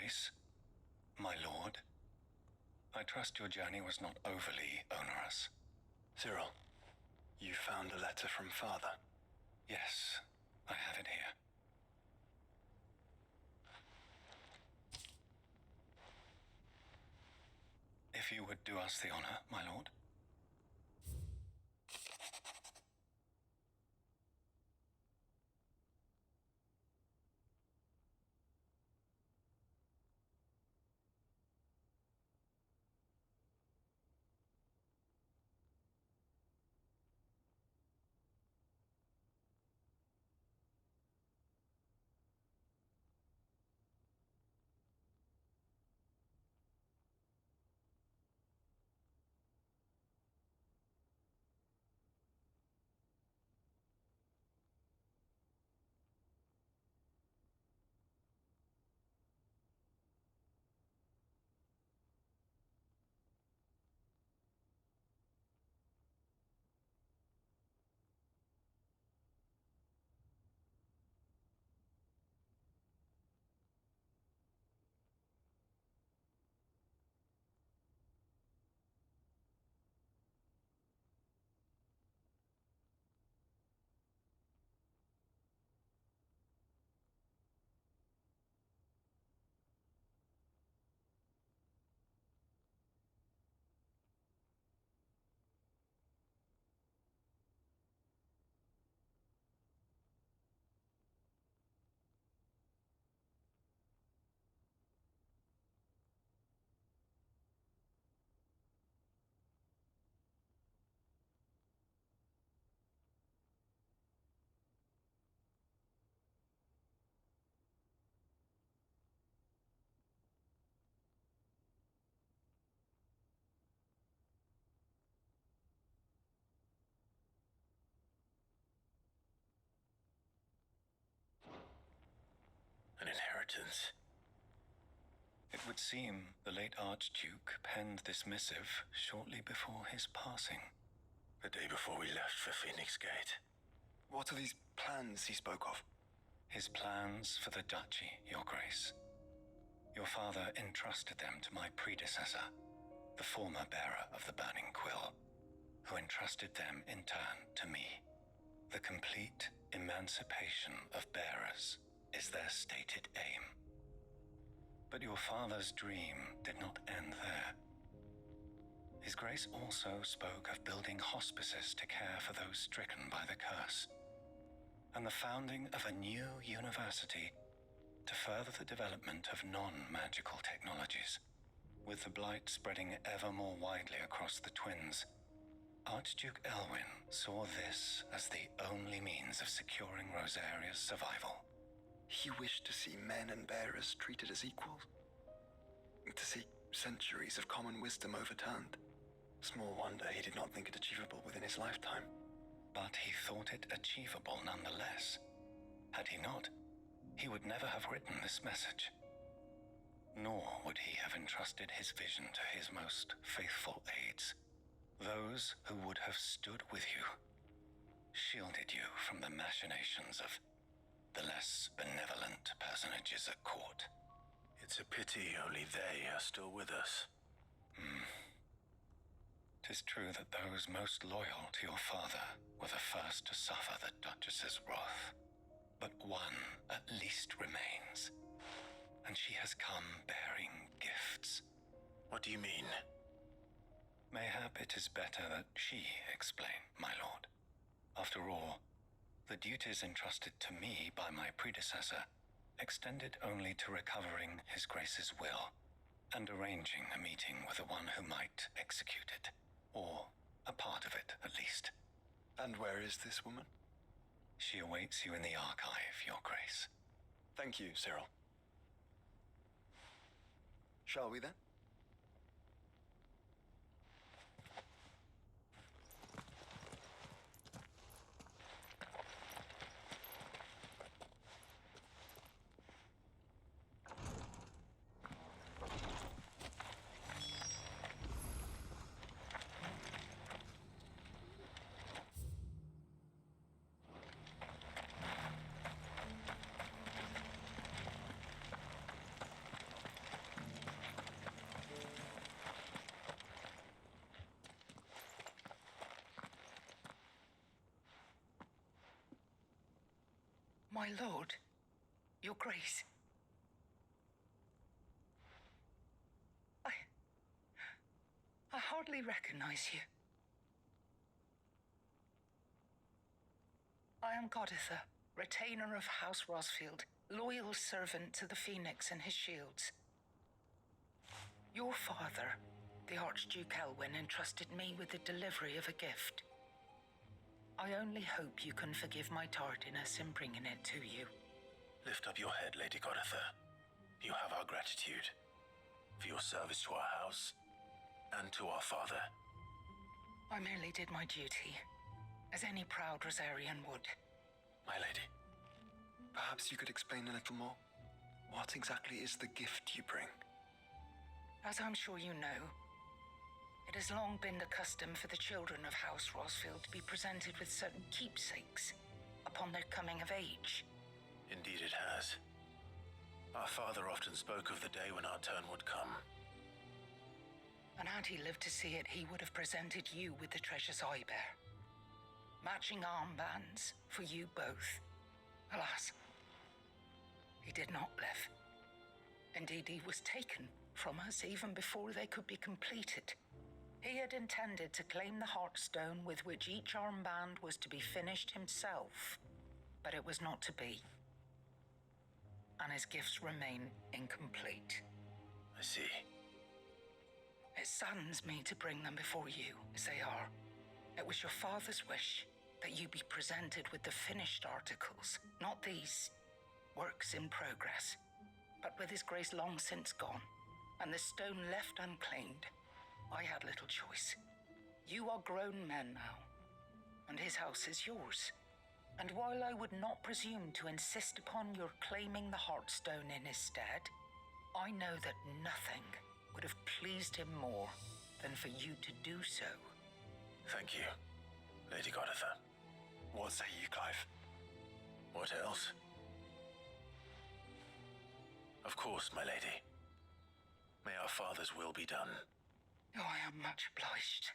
Grace, my lord. I trust your journey was not overly onerous. Cyril, you found a letter from Father? Yes, I have it here. If you would do us the honor, my lord. An inheritance. It would seem the late Archduke penned this missive shortly before his passing. The day before we left for Phoenix Gate. What are these plans he spoke of? His plans for the duchy, Your Grace. Your father entrusted them to my predecessor, the former bearer of the Burning Quill, who entrusted them in turn to me. The complete emancipation of bearers is their stated aim. But your father's dream did not end there. His Grace also spoke of building hospices to care for those stricken by the curse, and the founding of a new university to further the development of non-magical technologies. With the blight spreading ever more widely across the twins, Archduke Elwyn saw this as the only means of securing Rosaria's survival. He wished to see men and bearers treated as equals. To see centuries of common wisdom overturned. Small wonder he did not think it achievable within his lifetime. But he thought it achievable nonetheless. Had he not, he would never have written this message. Nor would he have entrusted his vision to his most faithful aides, those who would have stood with you, shielded you from the machinations of the less benevolent personages at court. It's a pity only they are still with us. 'Tis true that those most loyal to your father were the first to suffer the Duchess's wrath. But one at least remains, and she has come bearing gifts. What do you mean? Mayhap it is better that she explain, my lord. After all, the duties entrusted to me by my predecessor extended only to recovering His Grace's will and arranging a meeting with the one who might execute it, or a part of it at least. And where is this woman? She awaits you in the archive, Your Grace. Thank you, Cyril. Shall we then? My lord, your grace. I hardly recognize you. I am Goditha, retainer of House Rosfield, loyal servant to the Phoenix and his shields. Your father, the Archduke Elwyn, entrusted me with the delivery of a gift. I only hope you can forgive my tardiness in bringing it to you. Lift up your head, Lady Goditha. You have our gratitude for your service to our house and to our father. I merely did my duty, as any proud Rosarian would. My lady, perhaps you could explain a little more? What exactly is the gift you bring? As I'm sure you know, it has long been the custom for the children of House Rosfield to be presented with certain keepsakes upon their coming of age. Indeed it has. Our father often spoke of the day when our turn would come. And had he lived to see it, he would have presented you with the treasures I bear. Matching armbands for you both. Alas, he did not live. Indeed, he was taken from us even before they could be completed. He had intended to claim the Heartstone with which each armband was to be finished himself, but it was not to be. And his gifts remain incomplete. I see. It saddens me to bring them before you, as they are. It was your father's wish that you be presented with the finished articles, not these works in progress. But with his grace long since gone, and the stone left unclaimed, I had little choice. You are grown men now, and his house is yours. And while I would not presume to insist upon your claiming the Heartstone in his stead, I know that nothing would have pleased him more than for you to do so. Thank you, Lady Goditha. What say you, Clive? What else? Of course, my lady. May our father's will be done. Oh, I am much obliged.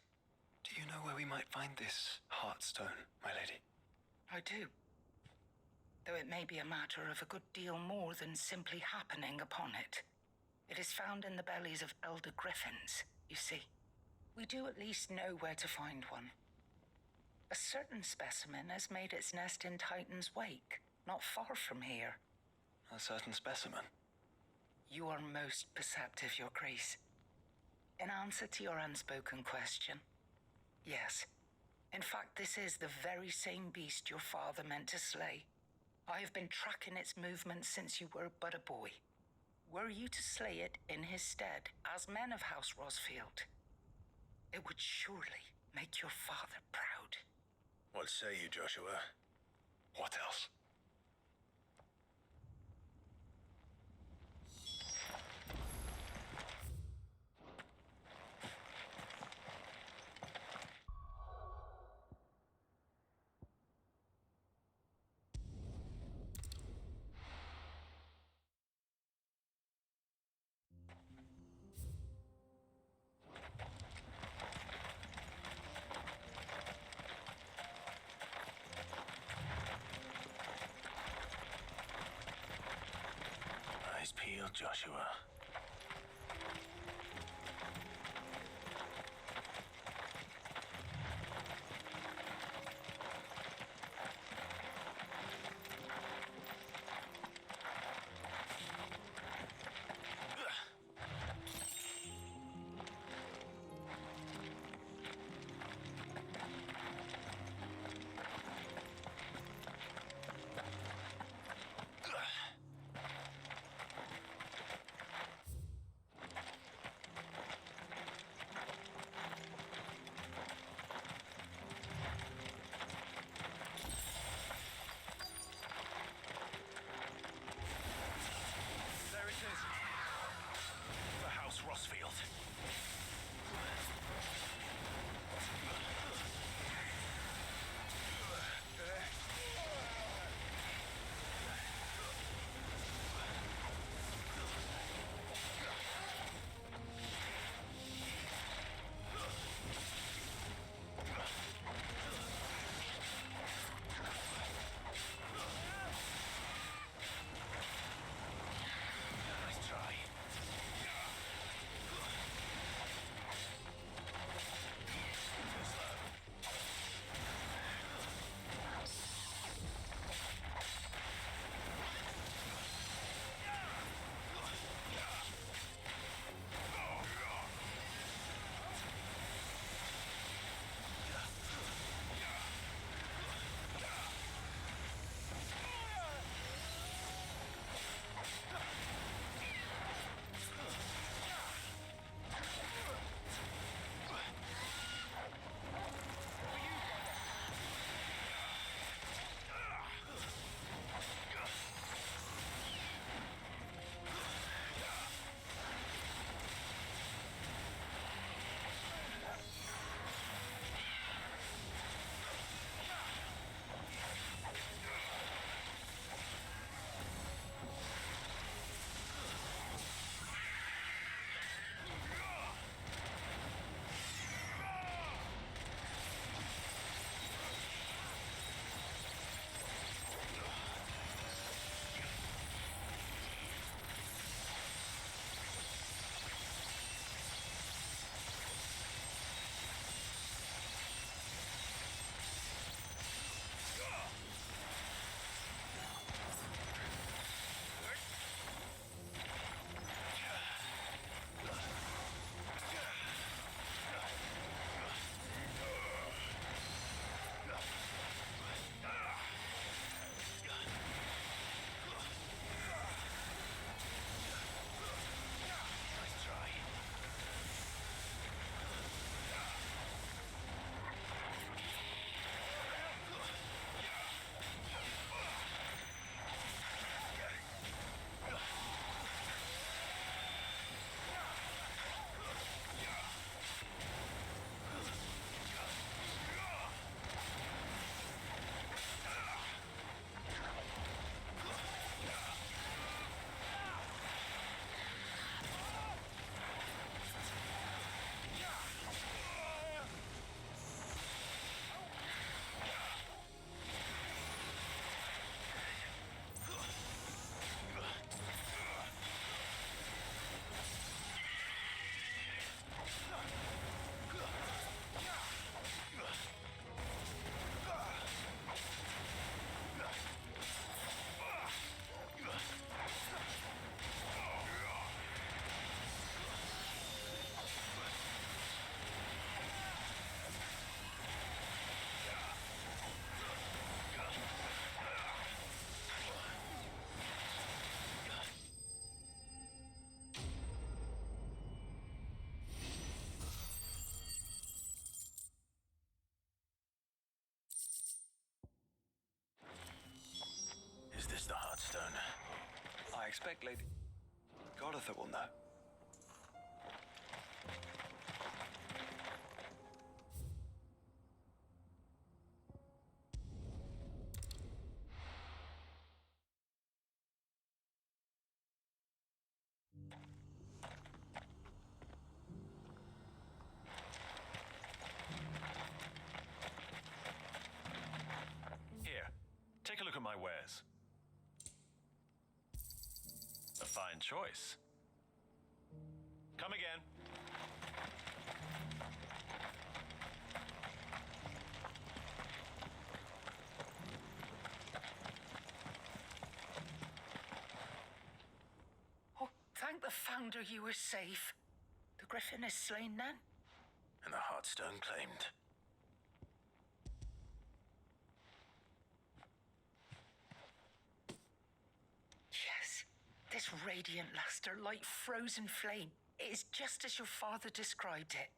Do you know where we might find this Heartstone, my lady? I do. Though it may be a matter of a good deal more than simply happening upon it. It is found in the bellies of elder griffins, you see. We do at least know where to find one. A certain specimen has made its nest in Titan's Wake, not far from here. A certain specimen? You are most perceptive, Your Grace. In answer to your unspoken question, yes. In fact, this is the very same beast your father meant to slay. I have been tracking its movements since you were but a boy. Were you to slay it in his stead, as men of House Rosfield, it would surely make your father proud. What say you, Joshua? What else? Eyes peeled, Joshua. Heartstone. I expect Lady Goditha will know. Here, take a look at my wares. A fine choice. Come again. Oh, thank the Founder you were safe. The Griffin is slain then? And the Heartstone claimed. Yes, this radiant luster like frozen flame. It is just as your father described it.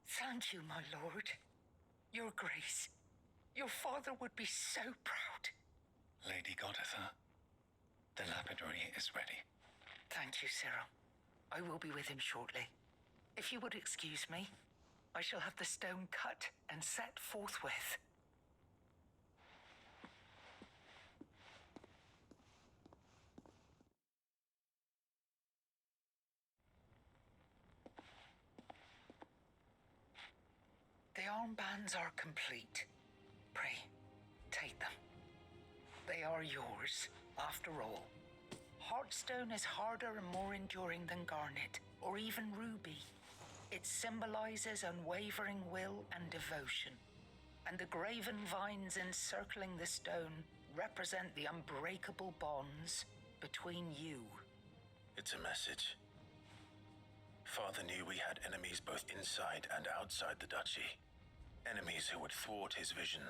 Thank you, my lord. Your grace. Your father would be so proud. Lady Goditha, the lapidary is ready. Thank you, Cyril. I will be with him shortly. If you would excuse me, I shall have the stone cut and set forthwith. The armbands are complete. Pray, take them. They are yours, after all. Heartstone is harder and more enduring than garnet, or even ruby. It symbolizes unwavering will and devotion. And the graven vines encircling the stone represent the unbreakable bonds between you. It's a message. Father knew we had enemies both inside and outside the duchy. Enemies who would thwart his vision.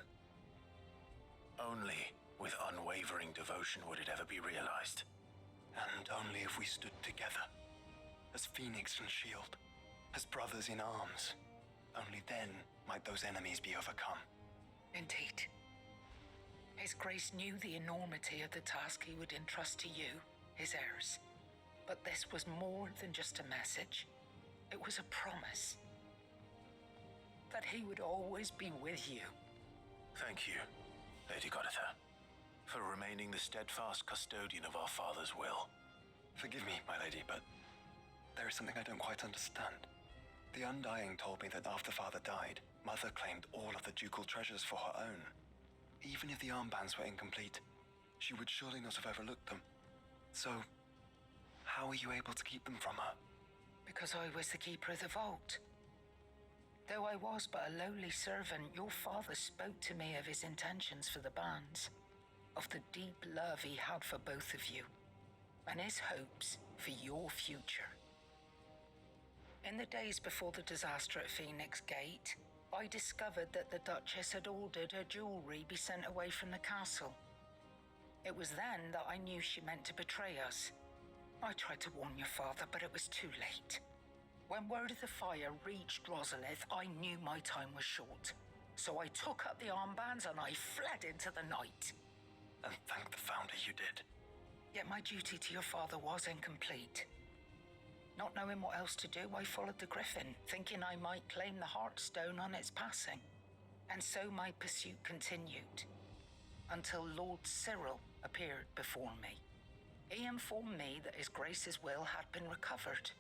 Only with unwavering devotion would it ever be realized. And only if we stood together, as Phoenix and Shield, as brothers in arms, only then might those enemies be overcome. Indeed. His Grace knew the enormity of the task he would entrust to you, his heirs. But this was more than just a message. It was a promise. That he would always be with you. Thank you, Lady Goditha, for remaining the steadfast custodian of our father's will. Forgive me, my lady, but there is something I don't quite understand. The Undying told me that after Father died, Mother claimed all of the ducal treasures for her own. Even if the armbands were incomplete, she would surely not have overlooked them. So, how were you able to keep them from her? Because I was the keeper of the vault. Though I was but a lowly servant, your father spoke to me of his intentions for the bands, of the deep love he had for both of you, and his hopes for your future. In the days before the disaster at Phoenix Gate, I discovered that the Duchess had ordered her jewelry be sent away from the castle. It was then that I knew she meant to betray us. I tried to warn your father, but it was too late. When word of the fire reached Rosalith, I knew my time was short. So I took up the armbands and I fled into the night. And thank the Founder you did. Yet my duty to your father was incomplete. Not knowing what else to do, I followed the Griffin, thinking I might claim the Heartstone on its passing. And so my pursuit continued, until Lord Cyril appeared before me. He informed me that His Grace's will had been recovered,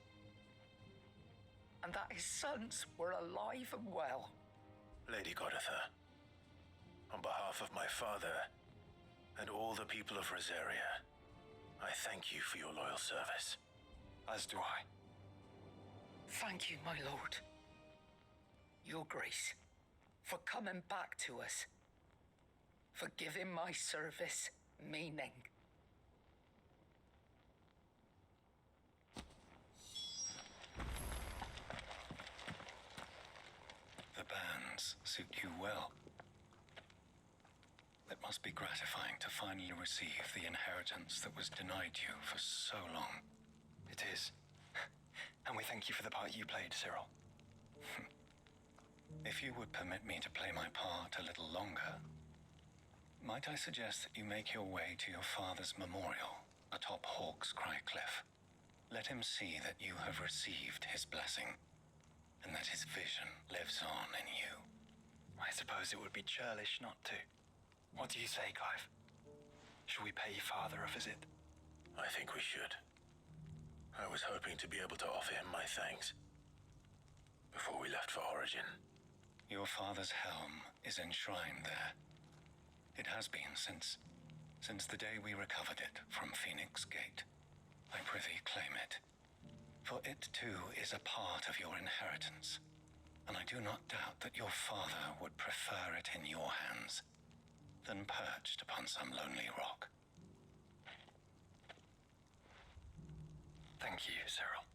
and that his sons were alive and well. Lady Goditha, on behalf of my father and all the people of Rosaria, I thank you for your loyal service. As do I. Thank you, my lord. Your Grace, for coming back to us, for giving my service meaning. The bands suit you well. It must be gratifying to finally receive the inheritance that was denied you for so long. It is. And we thank you for the part you played, Cyril. If you would permit me to play my part a little longer, Might I suggest that you make your way to your father's memorial atop Hawk's Cry Cliff? Let him see that you have received his blessing, and that his vision lives on in you. I suppose it would be churlish not to. What do you say, Clive? Should we pay Father a visit? I think we should. I was hoping to be able to offer him my thanks before we left for Origin. Your father's helm is enshrined there. It has been since the day we recovered it from Phoenix Gate. I prithee claim it, for it too is a part of your inheritance, and I do not doubt that your father would prefer it in your hands than perched upon some lonely rock. Thank you, Cyril.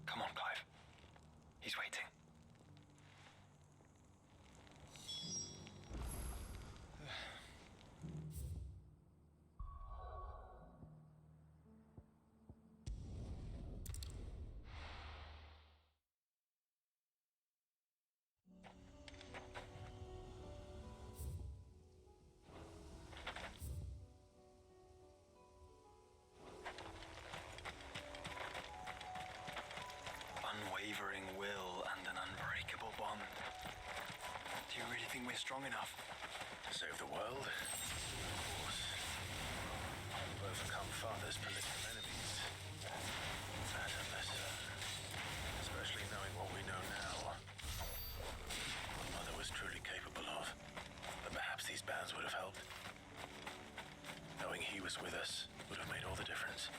Come on, Clive. He's waiting. Unwavering will and an unbreakable bond. Do you really think we're strong enough? To save the world? Of course. To overcome Father's political enemies. That and less certain. Especially knowing what we know now. What Mother was truly capable of. But perhaps these bands would have helped. Knowing he was with us would have made all the difference.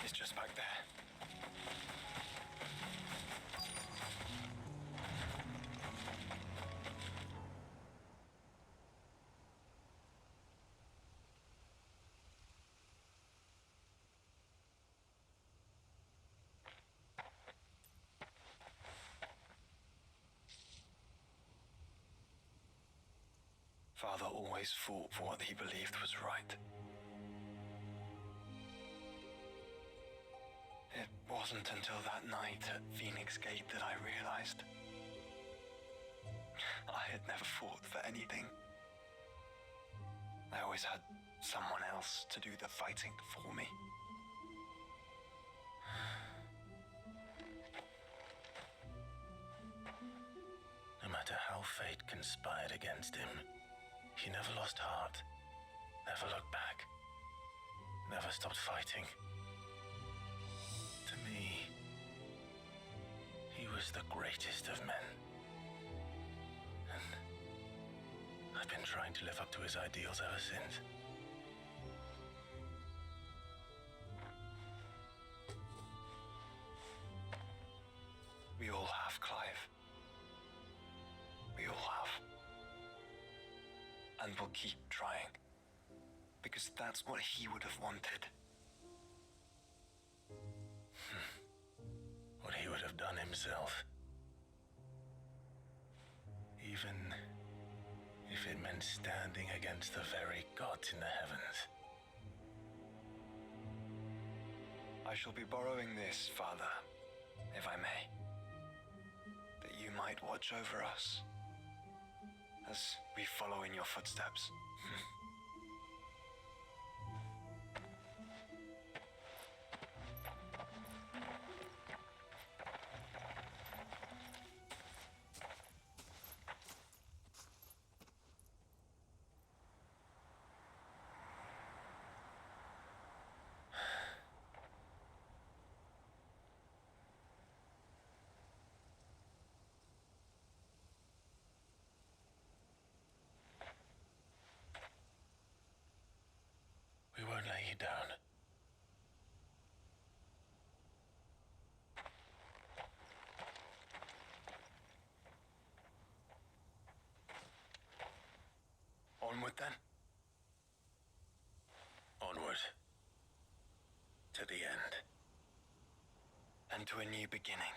It's just back there. Father always fought for what he believed was right. It wasn't until that night at Phoenix Gate that I realized I had never fought for anything. I always had someone else to do the fighting for me. conspired against him, he never lost heart, never looked back, never stopped fighting. To me, he was the greatest of men. And I've been trying to live up to his ideals ever since. We all have, Clive. We all have. And we'll keep trying. Because that's what he would have wanted. What he would have done himself. Even if it meant standing against the very gods in the heavens. I shall be borrowing this, Father, if I may. That you might watch over us as we follow in your footsteps. We won't let you down. Onward then. Onward. To the end. And to a new beginning.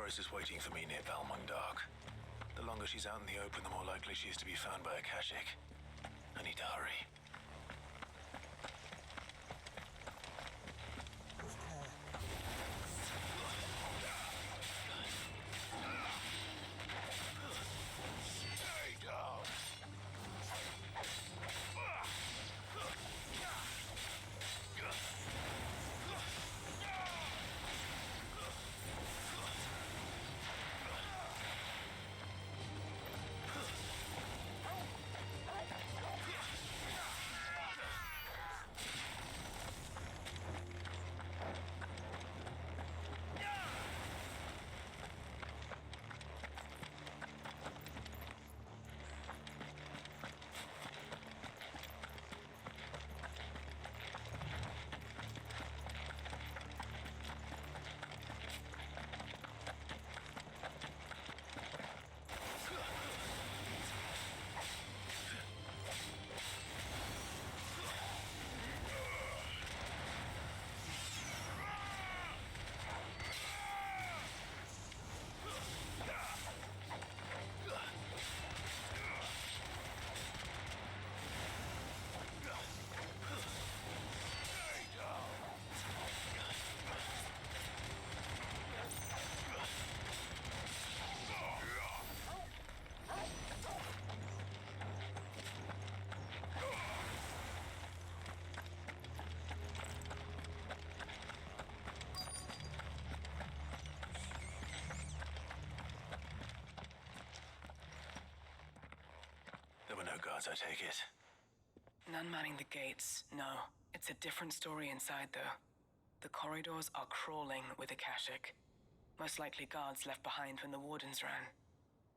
Doris is waiting for me near Valmung. The longer she's out in the open, the more likely she is to be found by Akashic. I need to hurry. I take it? None manning the gates, no. It's a different story inside, though. The corridors are crawling with Akashic. Most likely guards left behind when the Wardens ran.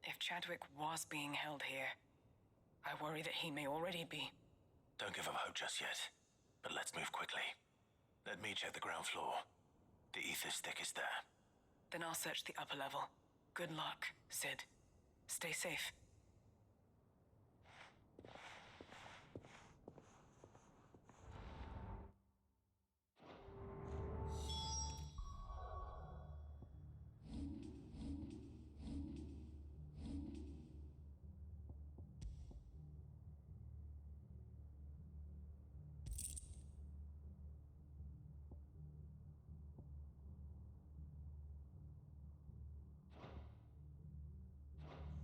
If Chadwick was being held here, I worry that he may already be. Don't give up hope just yet, but let's move quickly. Let me check the ground floor. The ether's thickest there. Then I'll search the upper level. Good luck, Sid. Stay safe.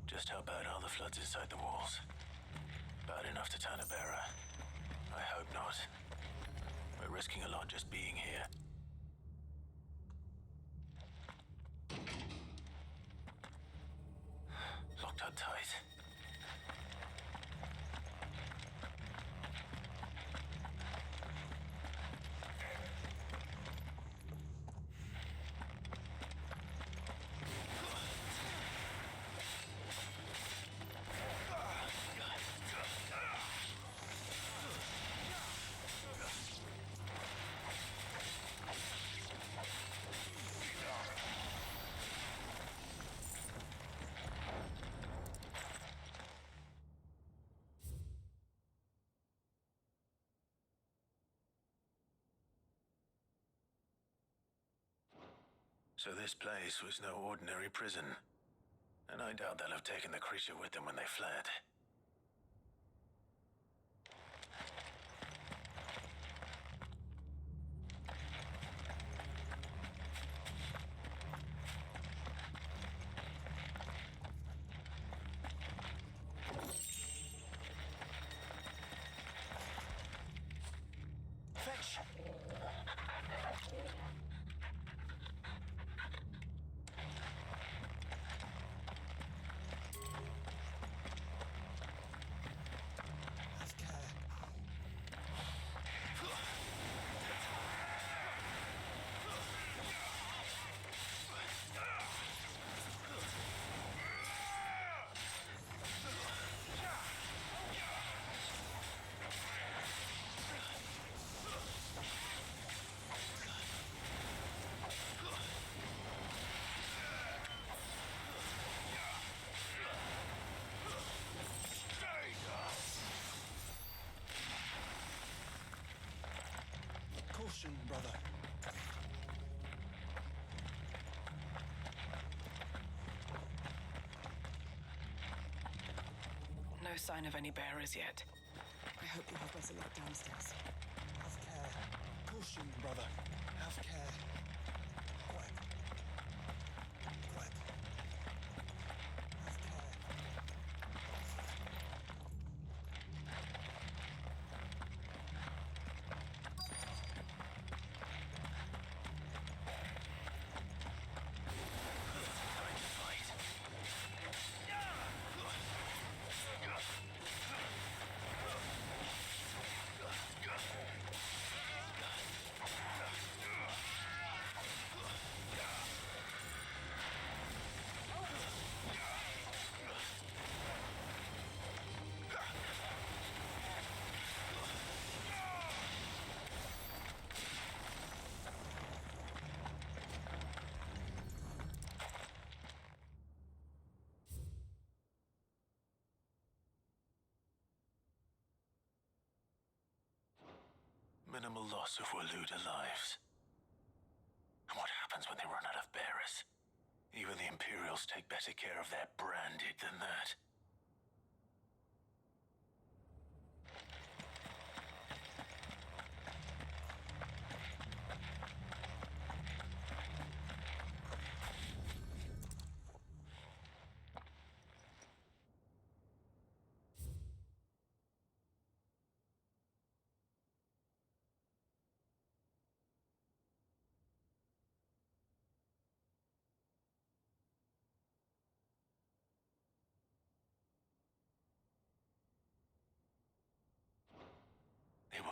Just how bad are the floods inside the walls? Bad enough to turn a bearer? I hope not. We're risking a lot just being here. Locked up tight. So this place was no ordinary prison. And I doubt they'll have taken the creature with them when they fled. Fetch! Caution, brother. No sign of any bearers yet. I hope you have better luck downstairs. Have care. Caution, brother. Have care. Quiet. Quiet. Have care. Minimal loss of Waluda lives. And what happens when they run out of bearers? Even the Imperials take better care of their branded than that.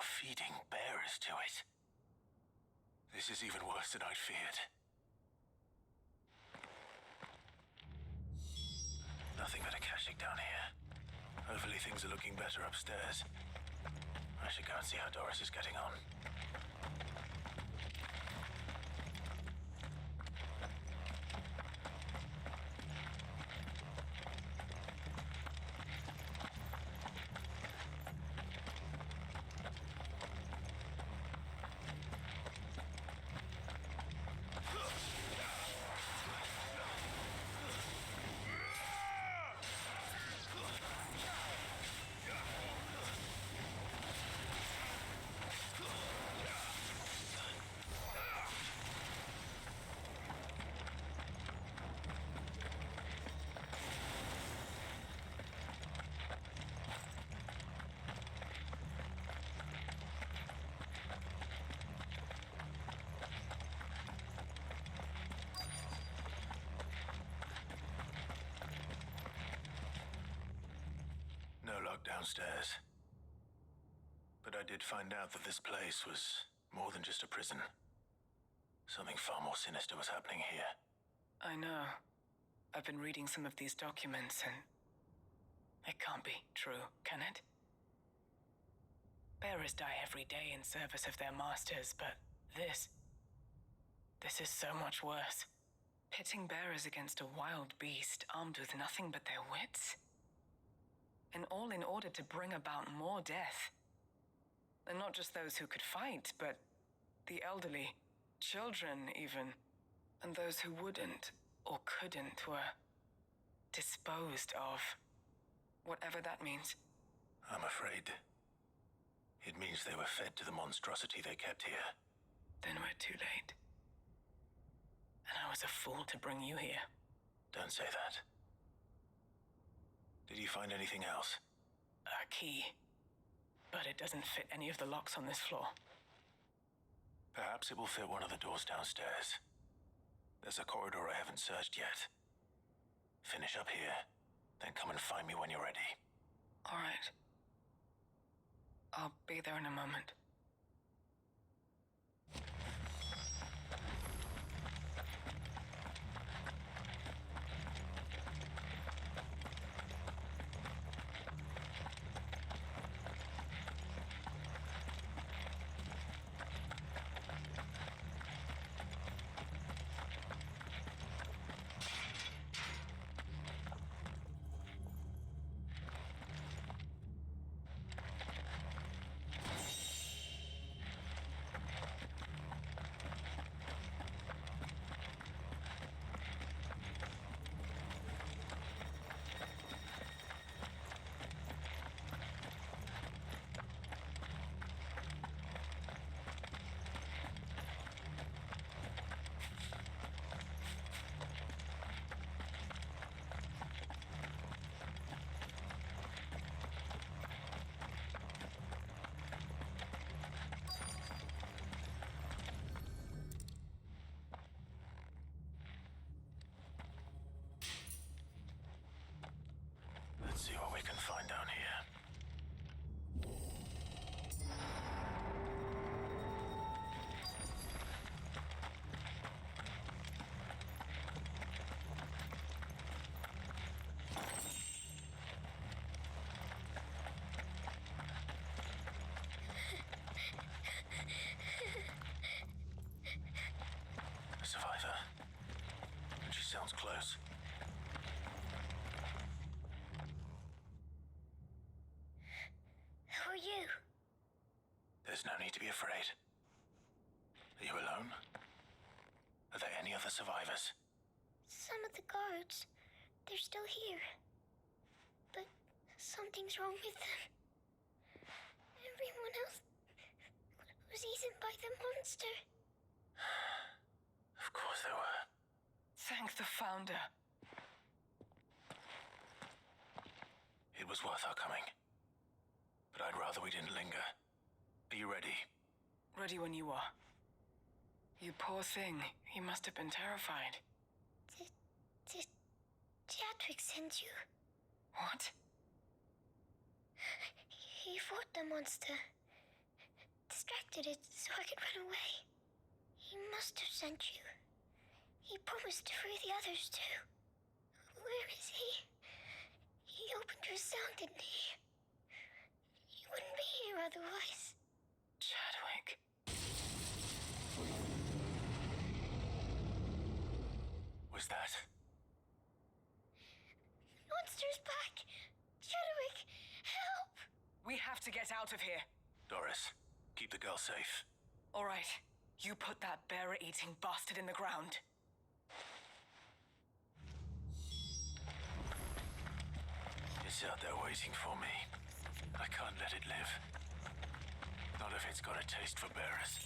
feeding bearers to it. This is even worse than I'd feared. Nothing but a Kashyyyk down here. Hopefully things are looking better upstairs. I should go and see how Doris is getting on. No luck downstairs. But I did find out that this place was more than just a prison. Something far more sinister was happening here. I know. I've been reading some of these documents and... it can't be true, can it? Bearers die every day in service of their masters, but this... this is so much worse. Pitting bearers against a wild beast armed with nothing but their wits? And all in order to bring about more death. And not just those who could fight, but the elderly, children even, and those who wouldn't or couldn't were disposed of. Whatever that means. I'm afraid it means they were fed to the monstrosity they kept here. Then we're too late. And I was a fool to bring you here. Don't say that. Did you find anything else? A key. But it doesn't fit any of the locks on this floor. Perhaps it will fit one of the doors downstairs. There's a corridor I haven't searched yet. Finish up here, then come and find me when you're ready. All right. I'll be there in a moment. Let's see what we can find down here. A survivor. She sounds close. Who are you? There's no need to be afraid. Are you alone? Are there any other survivors? Some of the guards. They're still here. But something's wrong with them. Everyone else was eaten by the monster. Of course there were. Thank the Founder. It was worth our coming. But I'd rather we didn't linger. Are you ready? Ready when you are. You poor thing. You must have been terrified. Did Jadwick send you? What? He fought the monster. distracted it so I could run away. He must have sent you. He promised to free the others too. Where is he? He opened your cell, didn't he? He wouldn't be here otherwise. Chadwick. Was that? Monster's back! Chadwick, help! We have to get out of here. Doris, keep the girl safe. All right. You put that bearer-eating bastard in the ground. It's out there waiting for me. I can't let it live. Not if it's got a taste for bearers.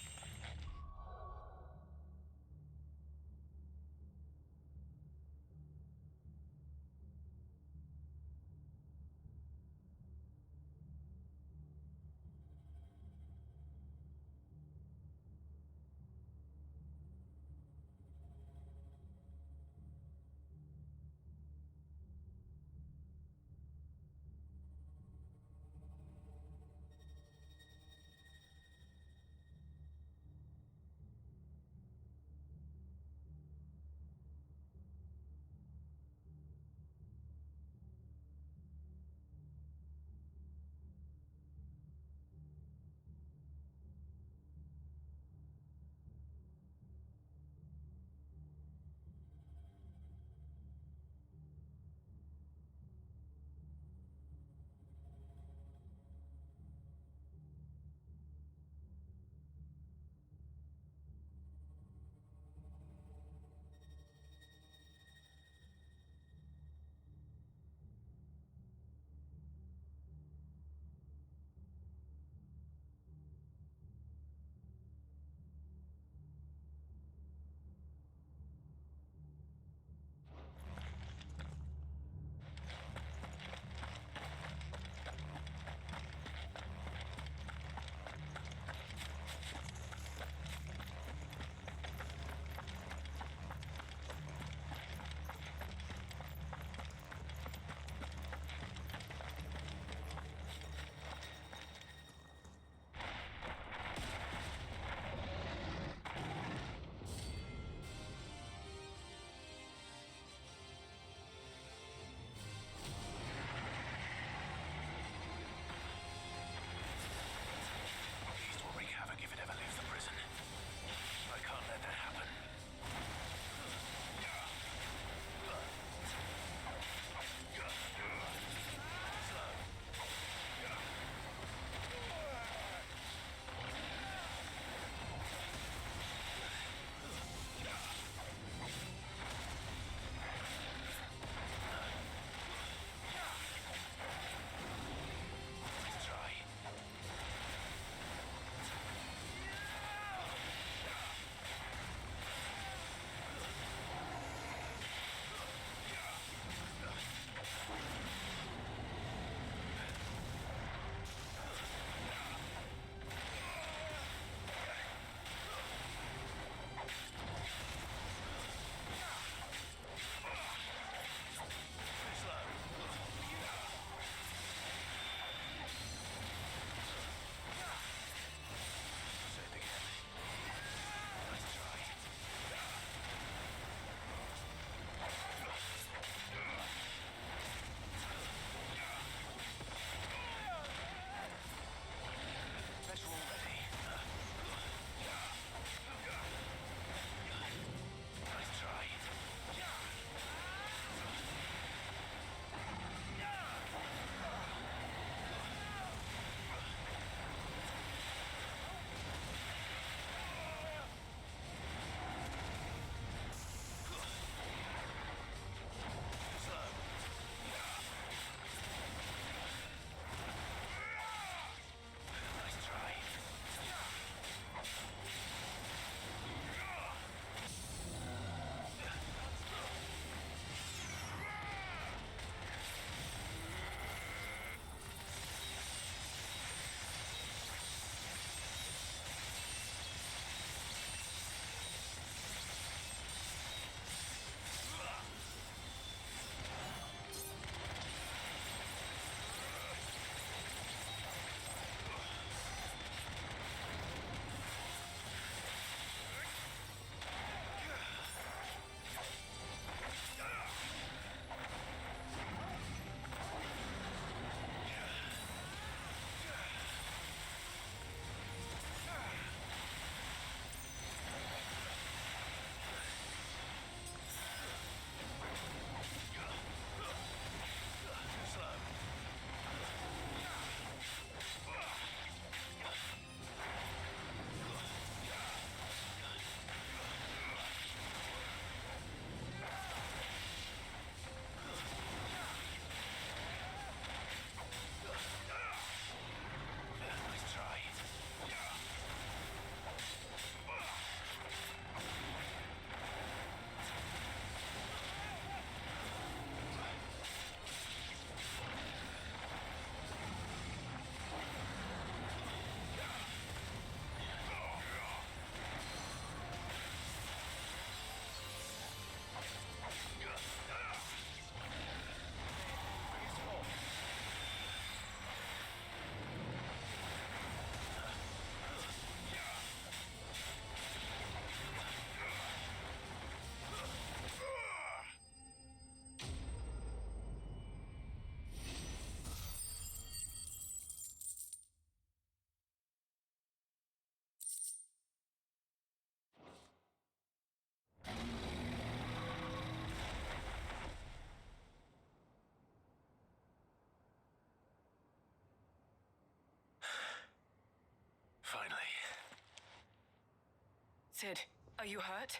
Sid, are you hurt?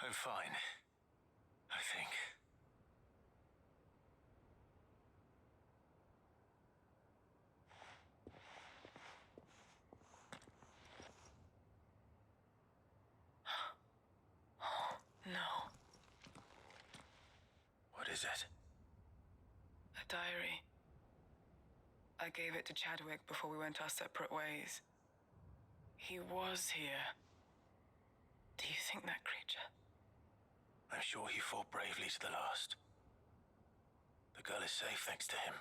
I'm fine. I think. No. What is it? A diary. I gave it to Chadwick before we went our separate ways. He was here. Do you think that creature? I'm sure he fought bravely to the last. The girl is safe thanks to him.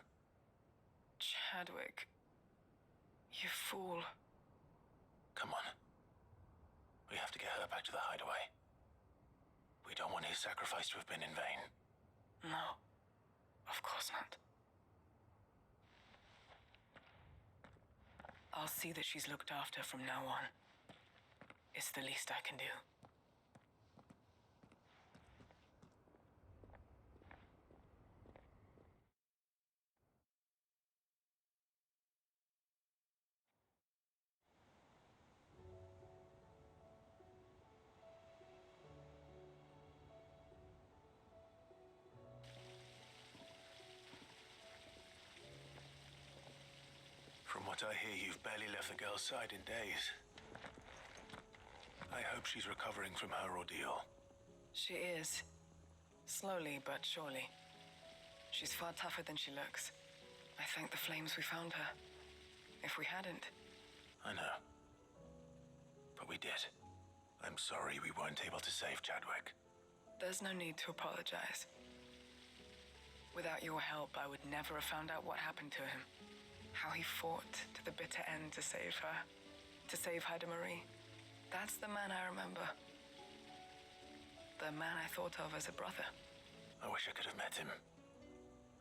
Chadwick. You fool. Come on. We have to get her back to the hideaway. We don't want his sacrifice to have been in vain. No. Of course not. I'll see that she's looked after from now on. It's the least I can do. From what I hear, you've barely left the girl's side in days. I hope she's recovering from her ordeal. She is. Slowly but surely. She's far tougher than she looks. I thank the flames we found her. If we hadn't... I know. But we did. I'm sorry we weren't able to save Chadwick. There's no need to apologize. Without your help, I would never have found out what happened to him. How he fought to the bitter end to save her. To save Haida Marie. That's the man I remember. The man I thought of as a brother. I wish I could have met him.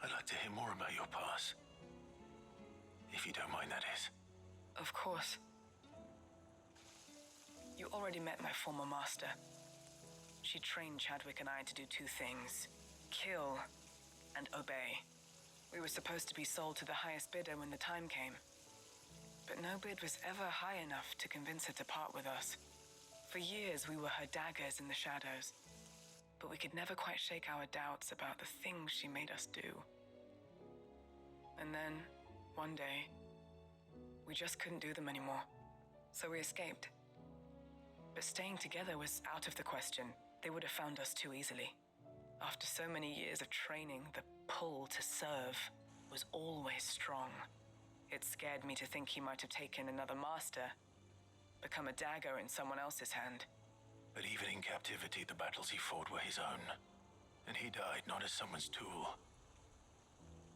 I'd like to hear more about your past. If you don't mind, that is. Of course. You already met my former master. She trained Chadwick and I to do two things. Kill and obey. We were supposed to be sold to the highest bidder when the time came. But no bid was ever high enough to convince her to part with us. For years, we were her daggers in the shadows. But we could never quite shake our doubts about the things she made us do. And then, one day, we just couldn't do them anymore. So we escaped. But staying together was out of the question. They would have found us too easily. After so many years of training, the pull to serve was always strong. It scared me to think he might have taken another master, become a dagger in someone else's hand. But even in captivity, the battles he fought were his own. And he died not as someone's tool,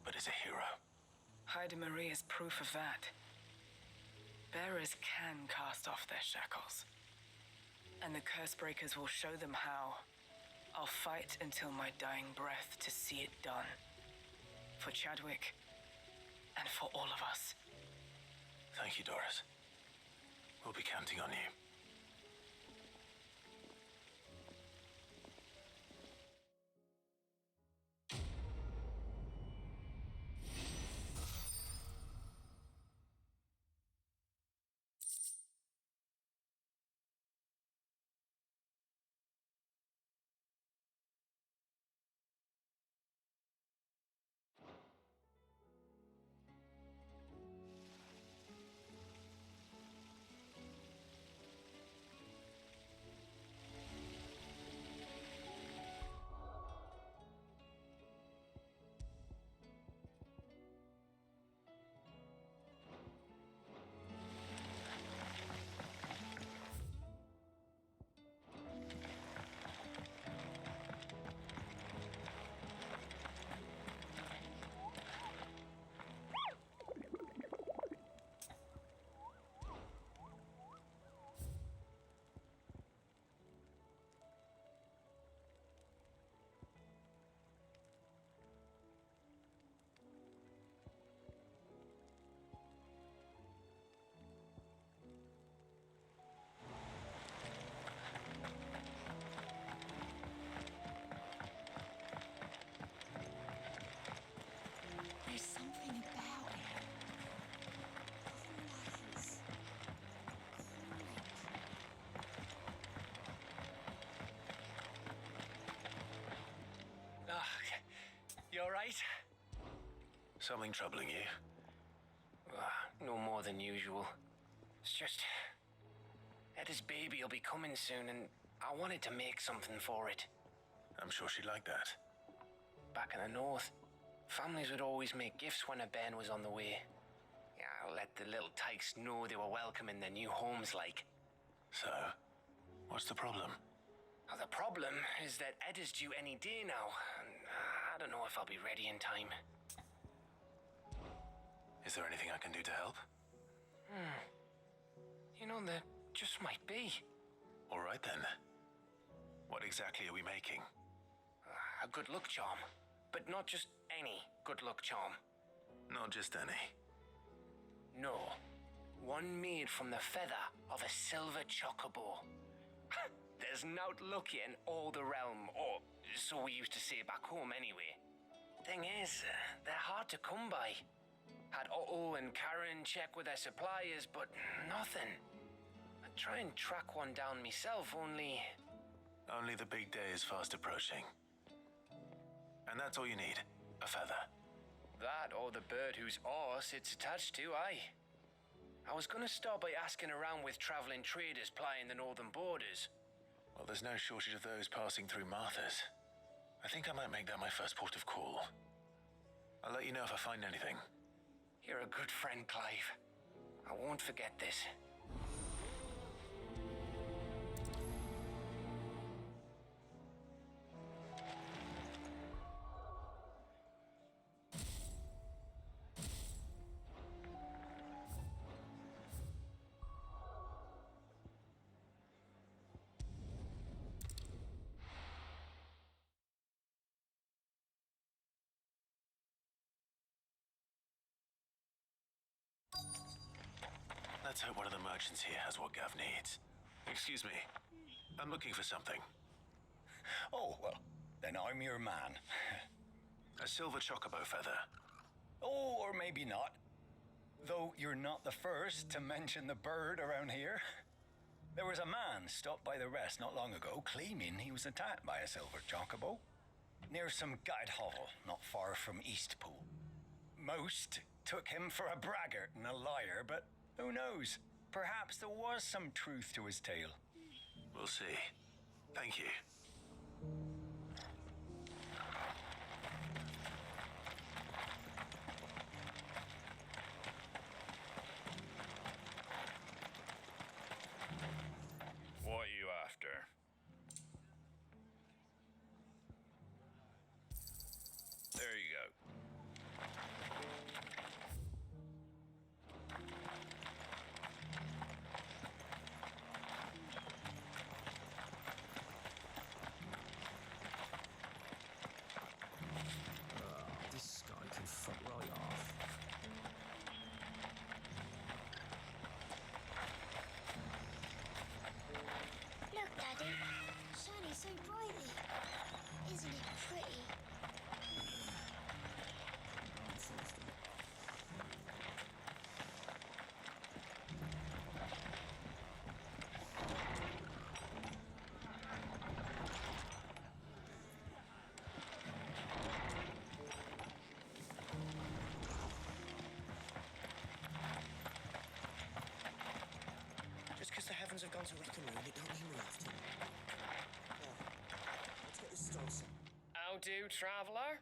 but as a hero. Haida Marie is proof of that. Bearers can cast off their shackles. And the Cursebreakers will show them how. I'll fight until my dying breath to see it done. For Chadwick, and for all of us. Thank you, Doris. We'll be counting on you. right? Something troubling you? No more than usual. It's just... Eda's baby will be coming soon, and I wanted to make something for it. I'm sure she'd like that. Back in the north, families would always make gifts when a bairn was on the way. Yeah, let the little tykes know they were welcome in their new homes, like. So, what's the problem? Well, the problem is that Eda's due any day now, and I don't know if I'll be ready in time. Is there anything I can do to help? You know, there just might be. All right then. What exactly are we making? A good luck charm. But not just any good luck charm. Not just any. No. One made from the feather of a silver chocobo. There's naught lucky in all the realm, or so we used to say back home anyway. Thing is, they're hard to come by. Had Otto and Karen check with their suppliers, but nothing. I'd try and track one down myself, only... Only the big day is fast approaching. And that's all you need, a feather. That or the bird whose horse it's attached to, aye. I was gonna start by asking around with traveling traders plying the northern borders. Well, there's no shortage of those passing through Martha's. I think I might make that my first port of call. I'll let you know if I find anything. You're a good friend, Clive. I won't forget this. Let's hope one of the merchants here has what Gav needs. Excuse me. I'm looking for something. Oh, well, then I'm your man. A silver chocobo feather. Oh, or maybe not. Though you're not the first to mention the bird around here. There was a man stopped by the rest not long ago claiming he was attacked by a silver chocobo near some guide hovel not far from Eastpool. Most took him for a braggart and a liar, but who knows? Perhaps there was some truth to his tale. We'll see. Thank you. What are you after? There you go. This guy can fuck right off. Look, Daddy. Shining so brightly. Isn't it pretty? Just because the heavens have gone to wreck and ruin, it don't mean we're after them. Let's get this stone set. How do, traveller?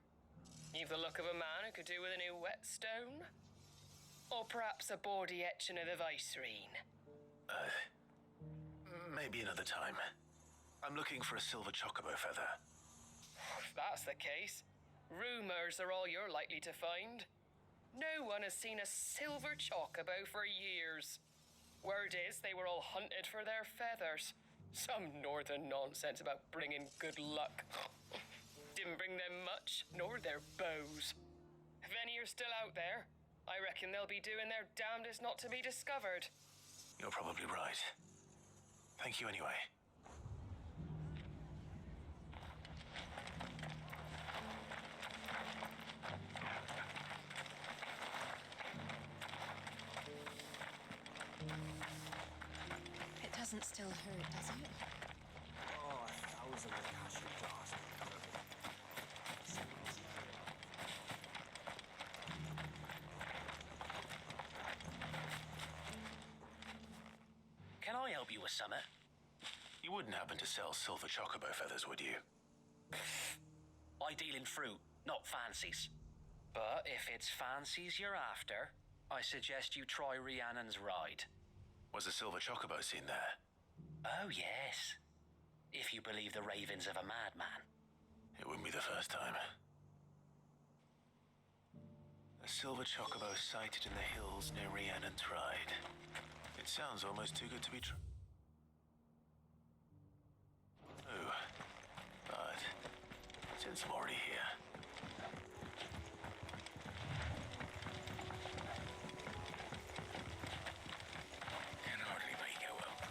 You've the look of a man who could do with a new whetstone? Or perhaps a bawdy etching of the Vicerine? Maybe another time. I'm looking for a silver chocobo feather. If that's the case, rumours are all you're likely to find. No one has seen a silver chocobo for years. Word is they were all hunted for their feathers. Some northern nonsense about bringing good luck. Didn't bring them much, nor their bows. If any are still out there, I reckon they'll be doing their damnedest not to be discovered. You're probably right. Thank you anyway. It doesn't still hurt, does it? Oh, 1,000 cash you got. I help you with summit? You wouldn't happen to sell silver chocobo feathers, would you? I deal in fruit, not fancies. But if it's fancies you're after, I suggest you try Rhiannon's ride. Was a silver chocobo seen there? Oh, yes. If you believe the ravings of a madman. It wouldn't be the first time. A silver chocobo sighted in the hills near Rhiannon's ride. It sounds almost too good to be true. Oh, but since I'm already here, Can hardly make it well.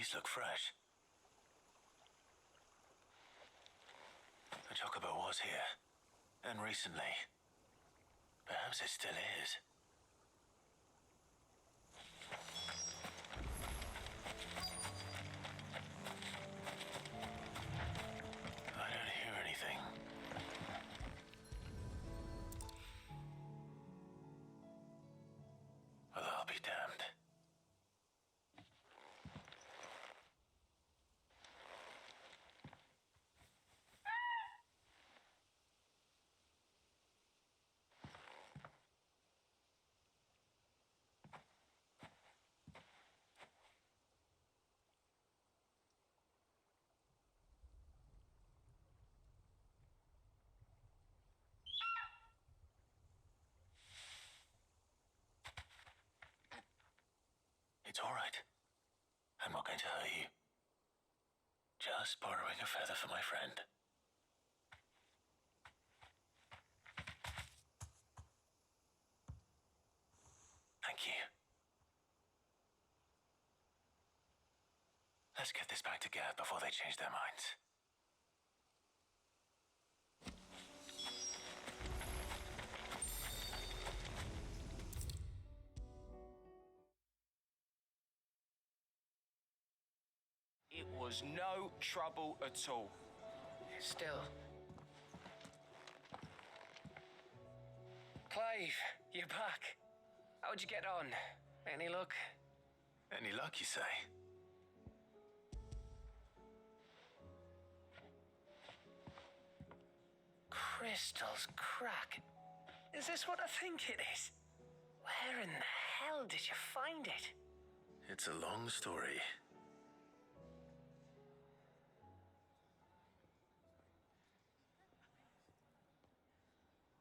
These look fresh. The chocobo was here. And recently. Perhaps it still is. I don't hear anything. Well, I'll be damned. It's all right. I'm not going to hurt you. Just borrowing a feather for my friend. Thank you. Let's get this back to Gad before they change their minds. It was no trouble at all. Still. Clive, you're back. How'd you get on? Any luck? Any luck, you say? Crystal's crack. Is this what I think it is? Where in the hell did you find it? It's a long story.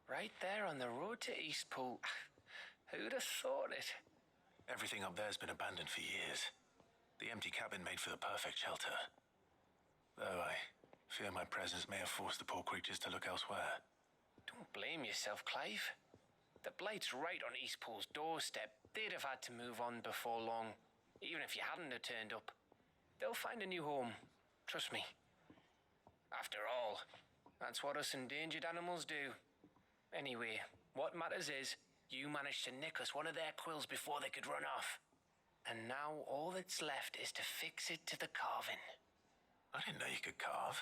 Right there on the road to Eastpool. Who'd have thought it? Everything up there's been abandoned for years. The empty cabin made for the perfect shelter. Though I fear my presence may have forced the poor creatures to look elsewhere. Don't blame yourself, Clive. The Blight's right on Eastpool's doorstep. They'd have had to move on before long, even if you hadn't have turned up. They'll find a new home. Trust me. After all, that's what us endangered animals do. Anyway, what matters is, you managed to nick us one of their quills before they could run off. And now all that's left is to fix it to the carving. I didn't know you could carve.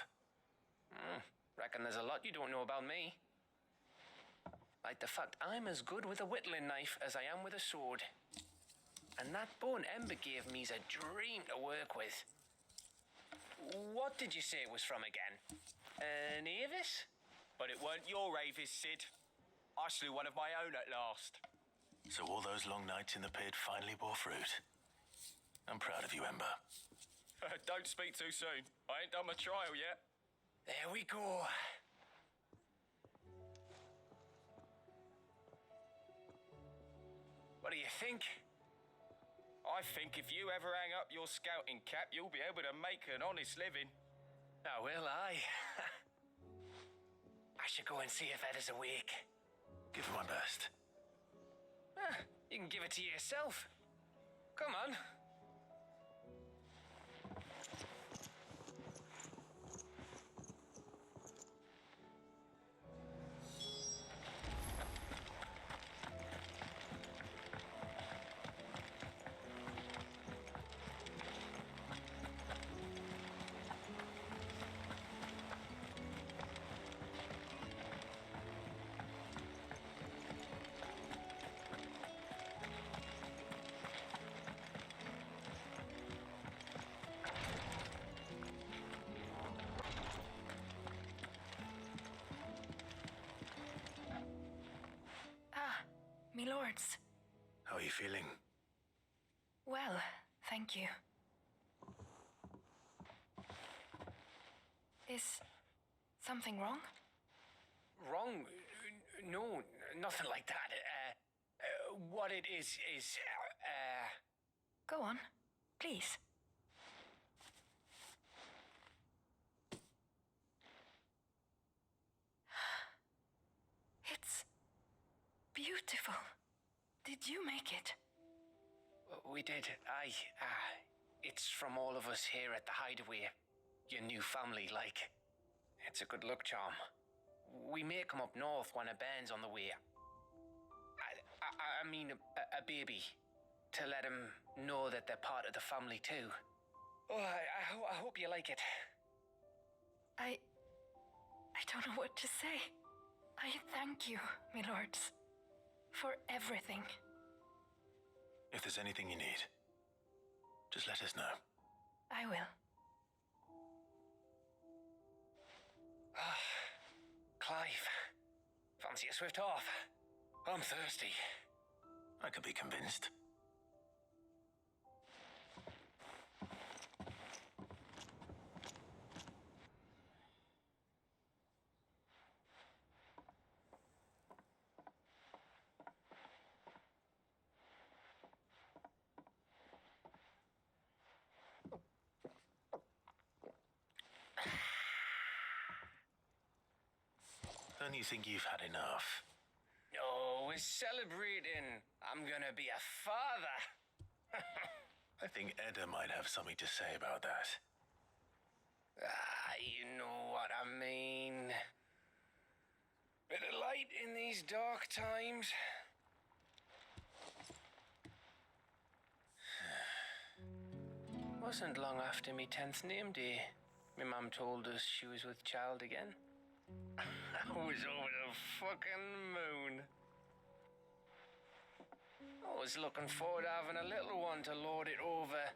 Reckon there's a lot you don't know about me. Like the fact I'm as good with a whittling knife as I am with a sword. And that bone Ember gave me's a dream to work with. What did you say it was from again? An Avis? But it weren't your Avis, Sid. I slew one of my own at last. So all those long nights in the pit finally bore fruit. I'm proud of you, Ember. Don't speak too soon. I ain't done my trial yet. There we go. What do you think? I think if you ever hang up your scouting cap, you'll be able to make an honest living. Oh, will I? I should go and see if Ed is awake. Give it my best. You can give it to yourself. Come on. Me lords. How are you feeling? Well, thank you. Is something wrong? Wrong? No, nothing like that. What it is... Go on, please. It's beautiful. Did you make it? We did. it's from all of us here at the Hideaway. Your new family, like. It's a good luck charm. We may come up north when a band's on the way. I mean, a baby. To let him know that they're part of the family too. Oh, I hope you like it. I don't know what to say. I thank you, my lords, for everything. If there's anything you need, just let us know. I will. Clive, fancy a swift off? I'm thirsty. I could be convinced. Don't you think you've had enough? Oh, we're celebrating. I'm gonna be a father. I think Edda might have something to say about that. You know what I mean. Bit of light in these dark times. Wasn't long after me 10th name day, my mum told us she was with child again. I was over the fucking moon. I was looking forward to having a little one to lord it over,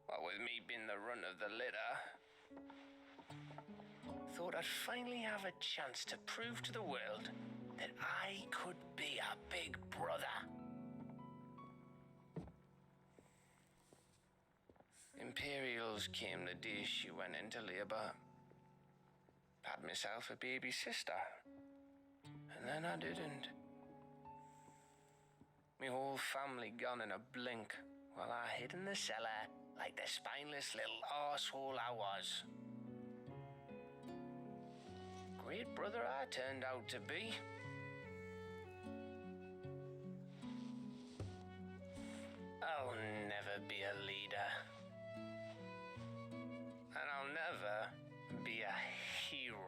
what with me being the runt of the litter. Thought I'd finally have a chance to prove to the world that I could be a big brother. Imperials came the day she went into labour. Had myself a baby sister. And then I didn't. My whole family gone in a blink while I hid in the cellar like the spineless little arsehole I was. Great brother I turned out to be. I'll never be a leader. And I'll never be a hero.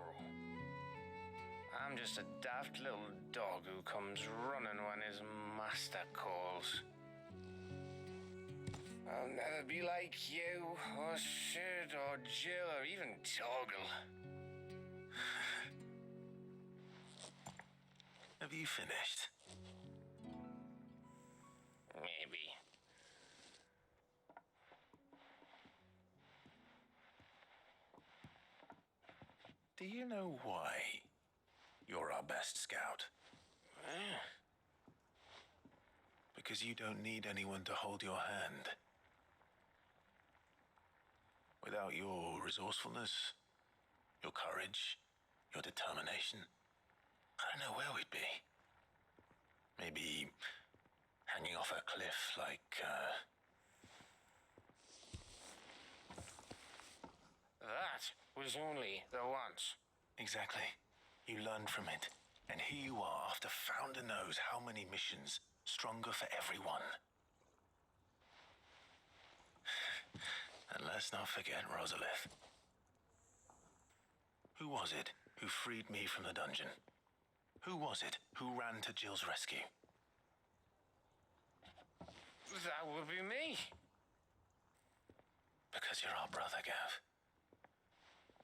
I'm just a daft little dog who comes running when his master calls. I'll never be like you, or Sid, or Jill, or even Toggle. Have you finished? Maybe. Do you know why you're our best scout? Because you don't need anyone to hold your hand. Without your resourcefulness, your courage, your determination, I don't know where we'd be. Maybe hanging off a cliff like, That was only the once. Exactly. You learned from it. And here you are after Founder knows how many missions, stronger for everyone. And let's not forget Rosalith. Who was it who freed me from the dungeon? Who was it who ran to Jill's rescue? That would be me. Because you're our brother, Gav.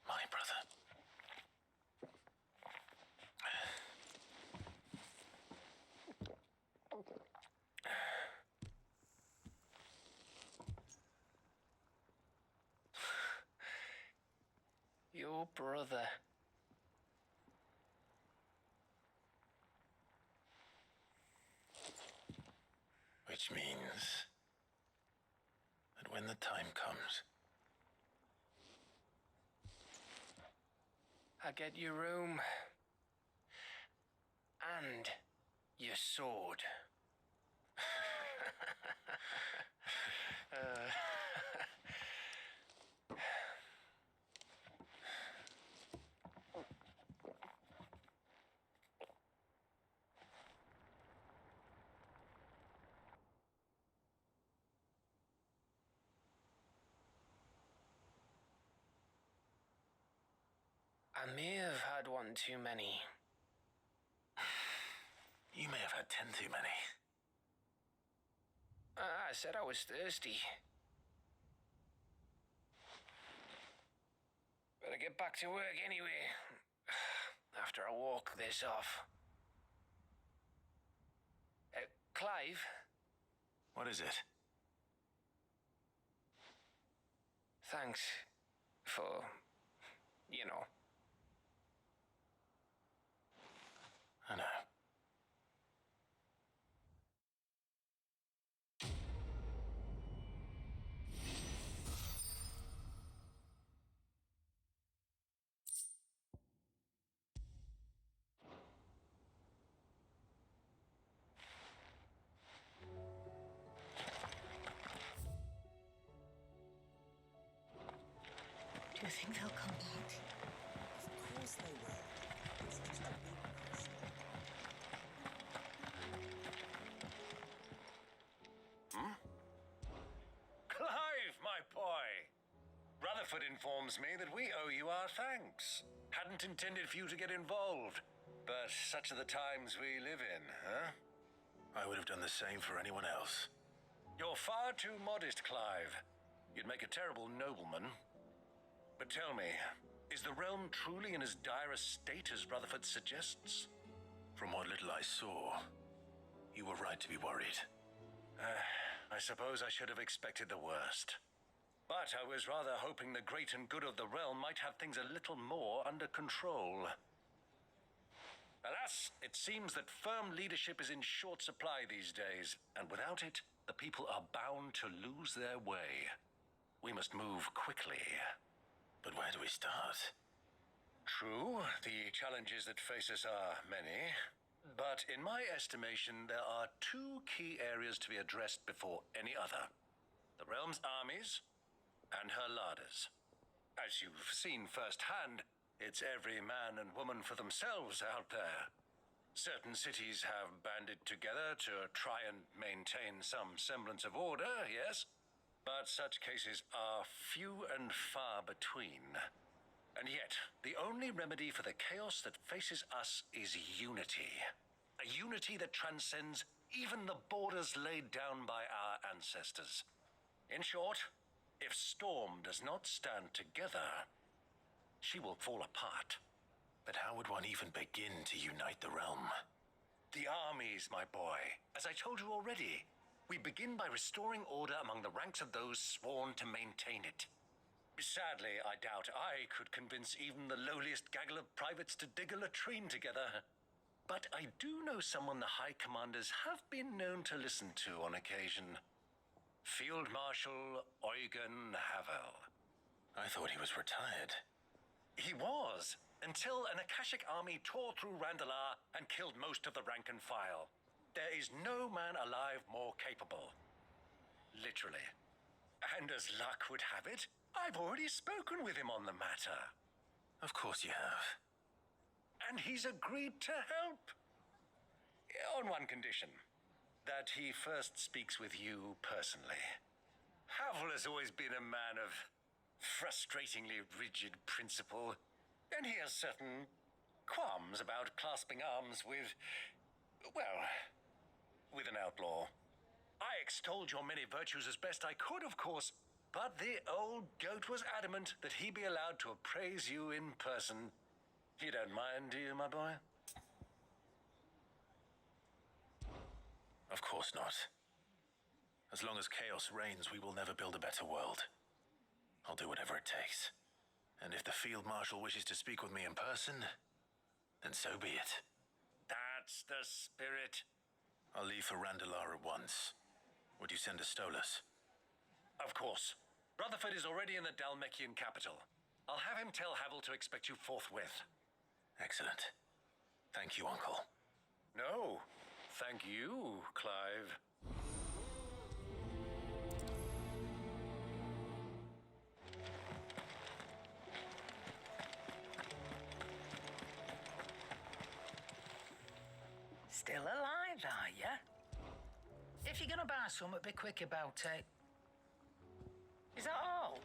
My brother. Your brother. Which means that when the time comes, I get your room. And your sword. I may have had one too many. You may have had 10 too many. I said I was thirsty. Better get back to work anyway. After I walk this off. Clive? What is it? Thanks for, you know. I know. Do you think they'll come back? Of course they will. It's just a big question. Clive, my boy! Rutherford informs me that we owe you our thanks. Hadn't intended for you to get involved, but such are the times we live in, huh? I would have done the same for anyone else. You're far too modest, Clive. You'd make a terrible nobleman. But tell me, is the realm truly in as dire a state as Rutherford suggests? From what little I saw, you were right to be worried. I suppose I should have expected the worst. But I was rather hoping the great and good of the realm might have things a little more under control. Alas, it seems that firm leadership is in short supply these days, and without it, the people are bound to lose their way. We must move quickly. But where do we start? True, the challenges that face us are many. But in my estimation, there are two key areas to be addressed before any other. The realm's armies and her larders. As you've seen firsthand, it's every man and woman for themselves out there. Certain cities have banded together to try and maintain some semblance of order, yes? But such cases are few and far between. And yet, the only remedy for the chaos that faces us is unity. A unity that transcends even the borders laid down by our ancestors. In short, if Storm does not stand together, she will fall apart. But how would one even begin to unite the realm? The armies, my boy. As I told you already, we begin by restoring order among the ranks of those sworn to maintain it. Sadly, I doubt I could convince even the lowliest gaggle of privates to dig a latrine together. But I do know someone the High Commanders have been known to listen to on occasion. Field Marshal Eugen Havel. I thought he was retired. He was, until an Akashic army tore through Randalar and killed most of the rank and file. There is no man alive more capable. Literally. And as luck would have it, I've already spoken with him on the matter. Of course you have. And he's agreed to help. On one condition. That he first speaks with you personally. Havel has always been a man of frustratingly rigid principle, and he has certain qualms about clasping arms with, well, with an outlaw. I extolled your many virtues as best I could, of course, but the old goat was adamant that he be allowed to appraise you in person. You don't mind, do you, my boy? Of course not. As long as chaos reigns, we will never build a better world. I'll do whatever it takes. And if the Field Marshal wishes to speak with me in person, then so be it. That's the spirit. I'll leave for Randalar at once. Would you send a Stolas? Of course. Rutherford is already in the Dalmekian capital. I'll have him tell Havel to expect you forthwith. Excellent. Thank you, Uncle. No, thank you, Clive. Still alive, are ya? If you're gonna buy something, be quick about it. Is that all?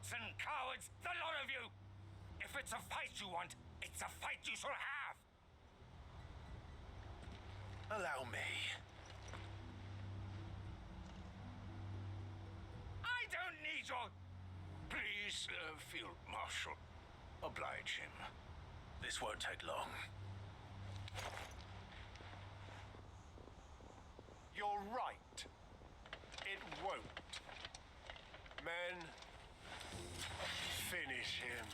brutes and cowards, the lot of you! If it's a fight you want, it's a fight you shall have! Allow me. I don't need your... Please, Field Marshal, oblige him. This won't take long. You're right. It won't. Men, finish him.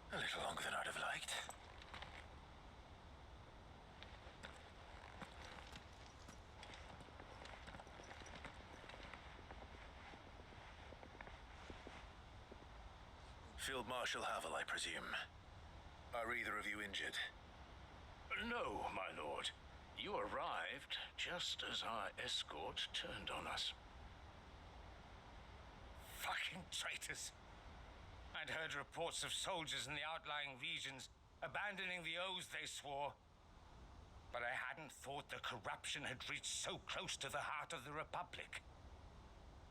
A little longer than I'd have liked. Field Marshal Havel, I presume. Are either of you injured? No, my lord. You arrived just as our escort turned on us. Fucking traitors! I'd heard reports of soldiers in the outlying regions abandoning the oaths they swore. But I hadn't thought the corruption had reached so close to the heart of the Republic.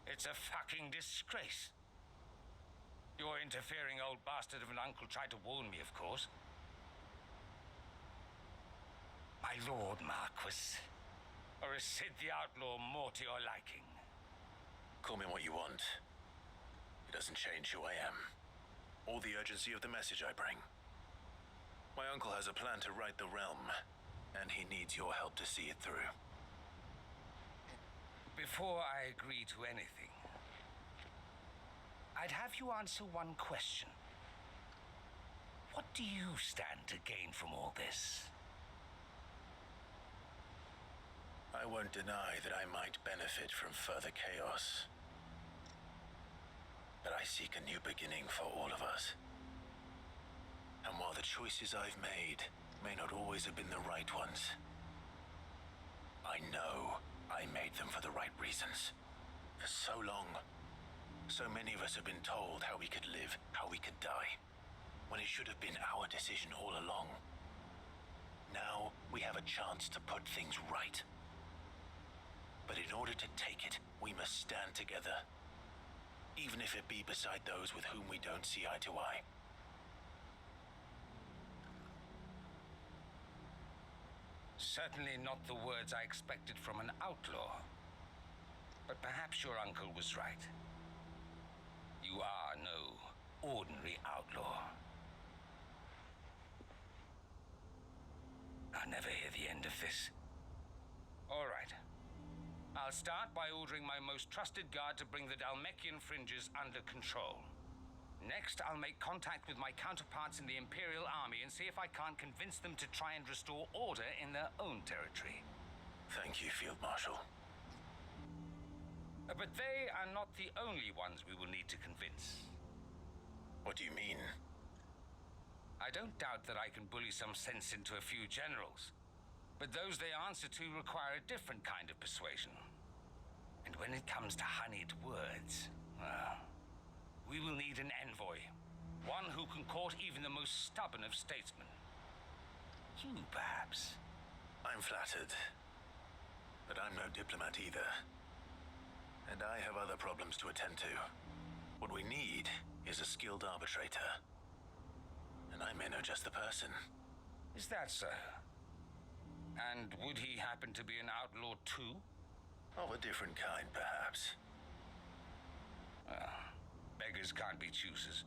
It's a fucking disgrace. Your interfering old bastard of an uncle tried to warn me, of course. My lord Marquis. Or is Sid the Outlaw more to your liking? Call me what you want. It doesn't change who I am, or the urgency of the message I bring. My uncle has a plan to right the realm, and he needs your help to see it through. Before I agree to anything, I'd have you answer one question. What do you stand to gain from all this? I won't deny that I might benefit from further chaos. But I seek a new beginning for all of us. And while the choices I've made may not always have been the right ones, I know I made them for the right reasons. For so long, so many of us have been told how we could live, how we could die, when it should have been our decision all along. Now we have a chance to put things right. But in order to take it, we must stand together. Even if it be beside those with whom we don't see eye to eye. Certainly not the words I expected from an outlaw. But perhaps your uncle was right. You are no ordinary outlaw. I'll never hear the end of this. All right. I'll start by ordering my most trusted guard to bring the Dalmekian fringes under control. Next, I'll make contact with my counterparts in the Imperial Army and see if I can't convince them to try and restore order in their own territory. Thank you, Field Marshal. But they are not the only ones we will need to convince. What do you mean? I don't doubt that I can bully some sense into a few generals. But those they answer to require a different kind of persuasion. And when it comes to honeyed words, well, we will need an envoy. One who can court even the most stubborn of statesmen. You, perhaps. I'm flattered. But I'm no diplomat either. And I have other problems to attend to. What we need is a skilled arbitrator. And I may know just the person. Is that so? And would he happen to be an outlaw too? Of a different kind, perhaps. Beggars can't be choosers.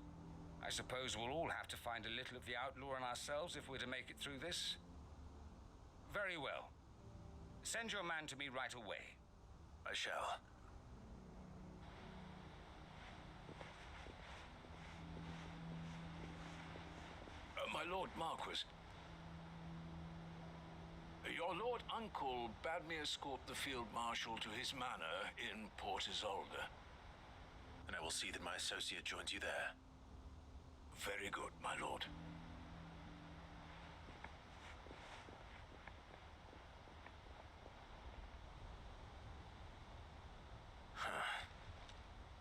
I suppose we'll all have to find a little of the outlaw in ourselves if we're to make it through this. Very well. Send your man to me right away. I shall. My Lord Marquis. Your Lord Uncle bade me escort the Field Marshal to his manor in Port Isolde. And I will see that my associate joins you there. Very good, my lord.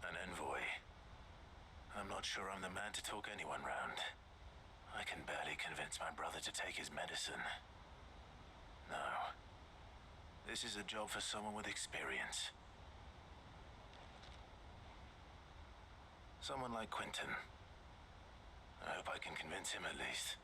An envoy. I'm not sure I'm the man to talk anyone round. I can barely convince my brother to take his medicine. No. This is a job for someone with experience. Someone like Quentin. I hope I can convince him at least.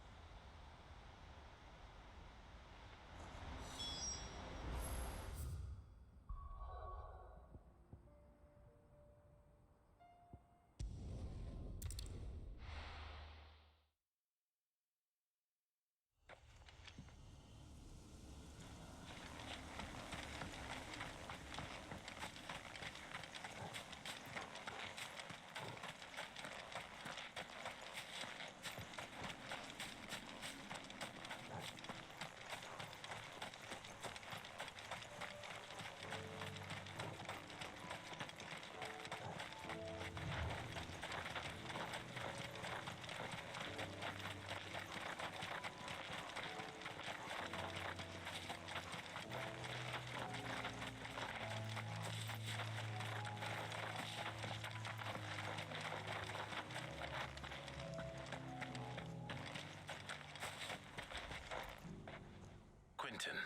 Quentin,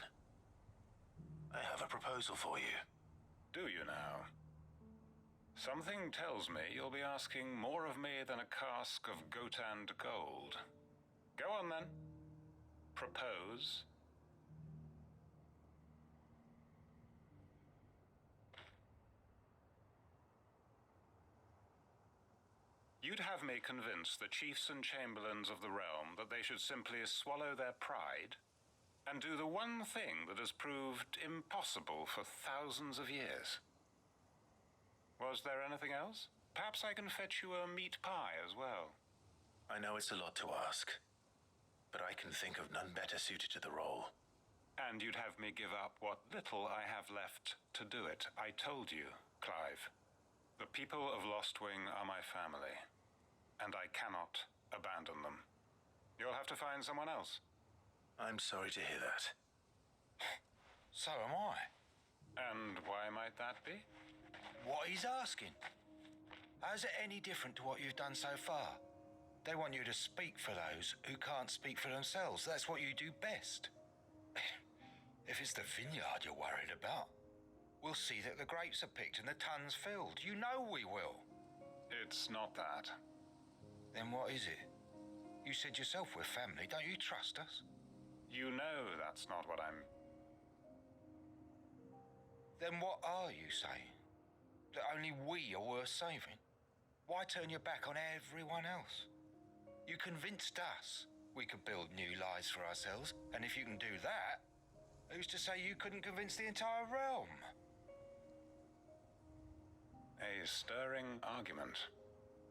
I have a proposal for you. Do you now? Something tells me you'll be asking more of me than a cask of Gotand gold. Go on then. Propose. You'd have me convince the chiefs and chamberlains of the realm that they should simply swallow their pride and do the one thing that has proved impossible for thousands of years. Was there anything else? Perhaps I can fetch you a meat pie as well. I know it's a lot to ask, but I can think of none better suited to the role. And you'd have me give up what little I have left to do it. I told you, Clive. The people of Lostwing are my family, and I cannot abandon them. You'll have to find someone else. I'm sorry to hear that. So am I. And why might that be? What he's asking. How's it any different to what you've done so far? They want you to speak for those who can't speak for themselves. That's what you do best. If it's the vineyard you're worried about, we'll see that the grapes are picked and the tons filled. You know we will. It's not that. Then what is it? You said yourself we're family. Don't you trust us? You know that's not what I'm... Then what are you saying? That only we are worth saving? Why turn your back on everyone else? You convinced us we could build new lives for ourselves, and if you can do that, who's to say you couldn't convince the entire realm? A stirring argument.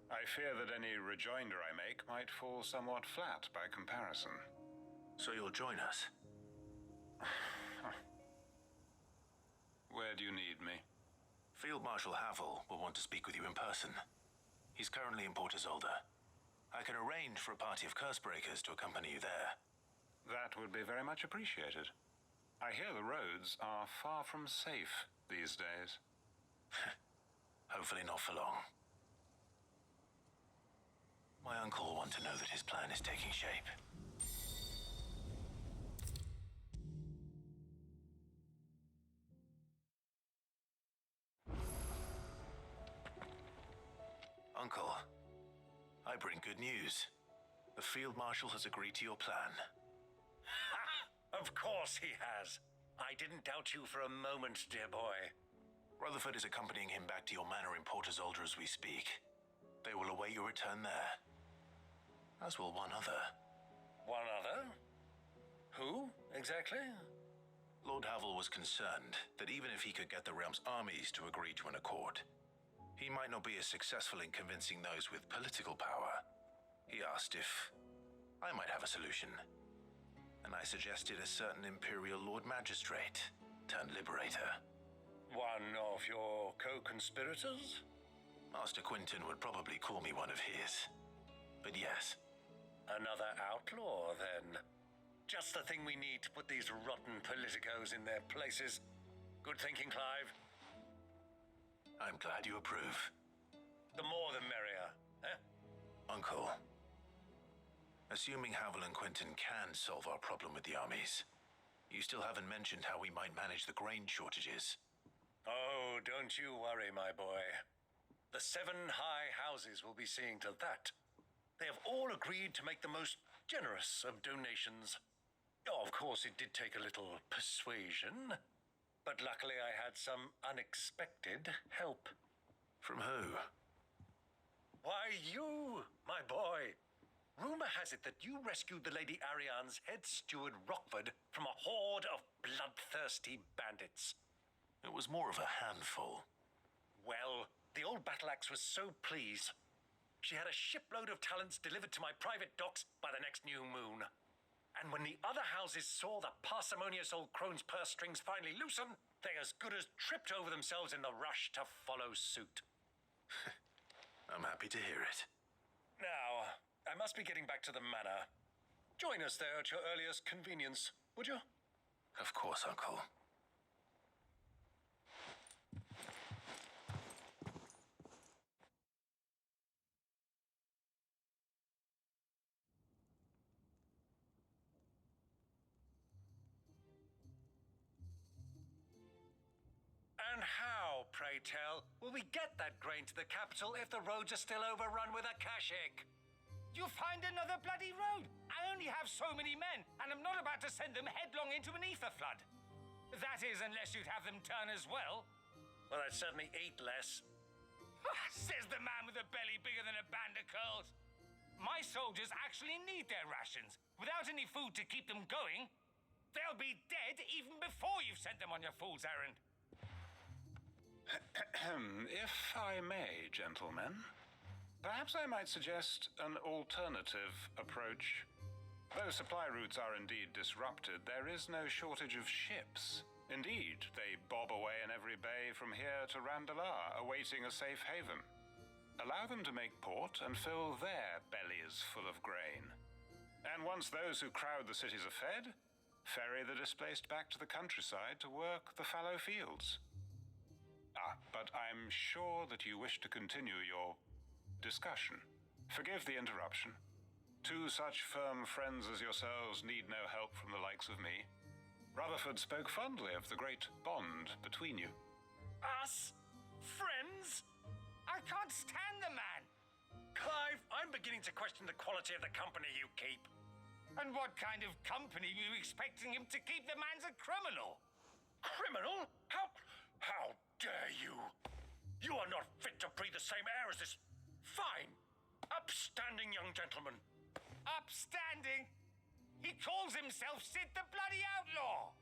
I fear that any rejoinder I make might fall somewhat flat by comparison. So you'll join us? Where do you need me? Field Marshal Havel will want to speak with you in person. He's currently in Port Isolde. I can arrange for a party of curse-breakers to accompany you there. That would be very much appreciated. I hear the roads are far from safe these days. Hopefully not for long. My uncle will want to know that his plan is taking shape. Uncle, I bring good news. The Field Marshal has agreed to your plan. Ha! Of course he has. I didn't doubt you for a moment, dear boy. Rutherford is accompanying him back to your manor in Port Isolde as we speak. They will await your return there. As will one other. One other? Who, exactly? Lord Havel was concerned that even if he could get the realm's armies to agree to an accord, he might not be as successful in convincing those with political power. He asked if I might have a solution, and I suggested a certain Imperial Lord Magistrate turned Liberator. One of your co-conspirators? Master Quinton would probably call me one of his. But yes. Another outlaw, then. Just the thing we need to put these rotten politicos in their places. Good thinking, Clive. I'm glad you approve. The more the merrier, eh? Uncle, assuming Havel and Quinton can solve our problem with the armies, you still haven't mentioned how we might manage the grain shortages. Oh, don't you worry, my boy. The 7 high houses will be seeing to that. They have all agreed to make the most generous of donations. Oh, of course, it did take a little persuasion, but luckily I had some unexpected help. From who? Why, you, my boy. Rumor has it that you rescued the Lady Ariane's head steward Rockford from a horde of bloodthirsty bandits. It was more of a handful. Well, the old battle axe was so pleased. She had a shipload of talents delivered to my private docks by the next new moon. And when the other houses saw the parsimonious old crone's purse strings finally loosen, they as good as tripped over themselves in the rush to follow suit. I'm happy to hear it. Now, I must be getting back to the manor. Join us there at your earliest convenience, would you? Of course, Uncle. And how, pray tell, will we get that grain to the capital if the roads are still overrun with akashic? You'll find another bloody road. I only have so many men, and I'm not about to send them headlong into an ether flood. That is, unless you'd have them turn as well. Well, I'd certainly eat less. Says the man with a belly bigger than a band of curls. My soldiers actually need their rations. Without any food to keep them going, they'll be dead even before you've sent them on your fool's errand. If I may, gentlemen, perhaps I might suggest an alternative approach. Though supply routes are indeed disrupted, there is no shortage of ships. Indeed, they bob away in every bay from here to Randalar, awaiting a safe haven. Allow them to make port and fill their bellies full of grain. And once those who crowd the cities are fed, ferry the displaced back to the countryside to work the fallow fields. But I'm sure that you wish to continue your discussion. Forgive the interruption. 2 such firm friends as yourselves need no help from the likes of me. Rutherford spoke fondly of the great bond between you. Us? Friends? I can't stand the man. Clive, I'm beginning to question the quality of the company you keep. And what kind of company were you expecting him to keep? The man's a criminal. Criminal? How dare you? You are not fit to breathe the same air as this fine, upstanding young gentleman. Upstanding? He calls himself Sid the Bloody Outlaw.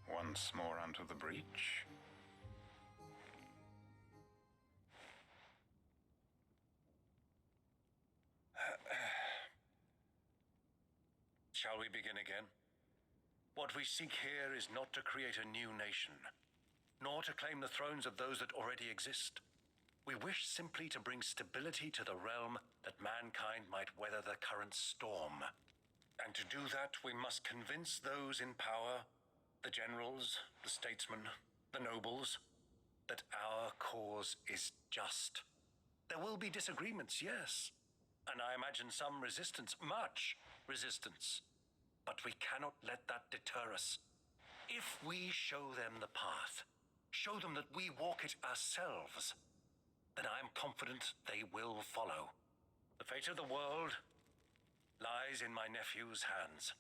Once more unto the breach. Shall we begin again? What we seek here is not to create a new nation, nor to claim the thrones of those that already exist. We wish simply to bring stability to the realm that mankind might weather the current storm. And to do that, we must convince those in power, the generals, the statesmen, the nobles, that our cause is just. There will be disagreements, yes, and I imagine some resistance, much resistance. But we cannot let that deter us. If we show them the path, show them that we walk it ourselves, then I am confident they will follow. The fate of the world lies in my nephew's hands,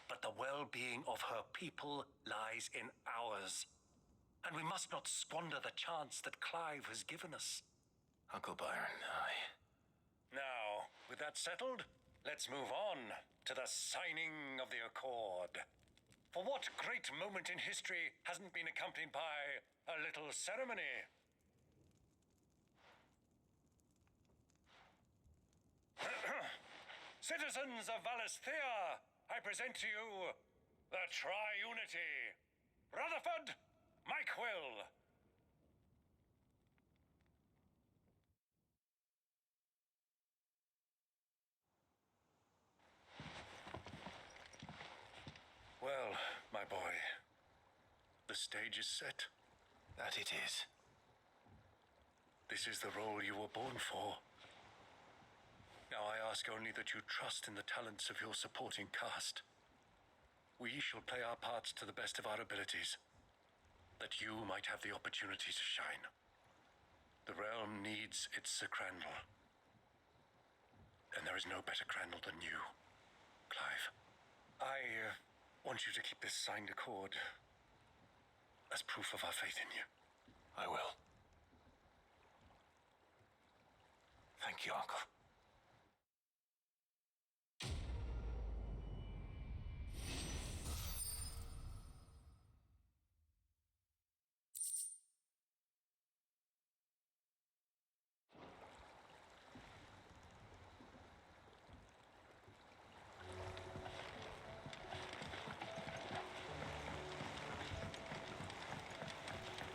but the well-being of her people lies in ours. And we must not squander the chance that Clive has given us. Uncle Byron, aye. Now, with that settled, let's move on to the signing of the Accord. For what great moment in history hasn't been accompanied by a little ceremony? Citizens of Valisthea, I present to you the Triunity. Rutherford, Mike Will. Well, my boy, the stage is set. That it is. This is the role you were born for. Now I ask only that you trust in the talents of your supporting cast. We shall play our parts to the best of our abilities, that you might have the opportunity to shine. The realm needs its Sir Crandall. And there is no better Crandall than you, Clive. I want you to keep this signed accord as proof of our faith in you. I will. Thank you, Uncle.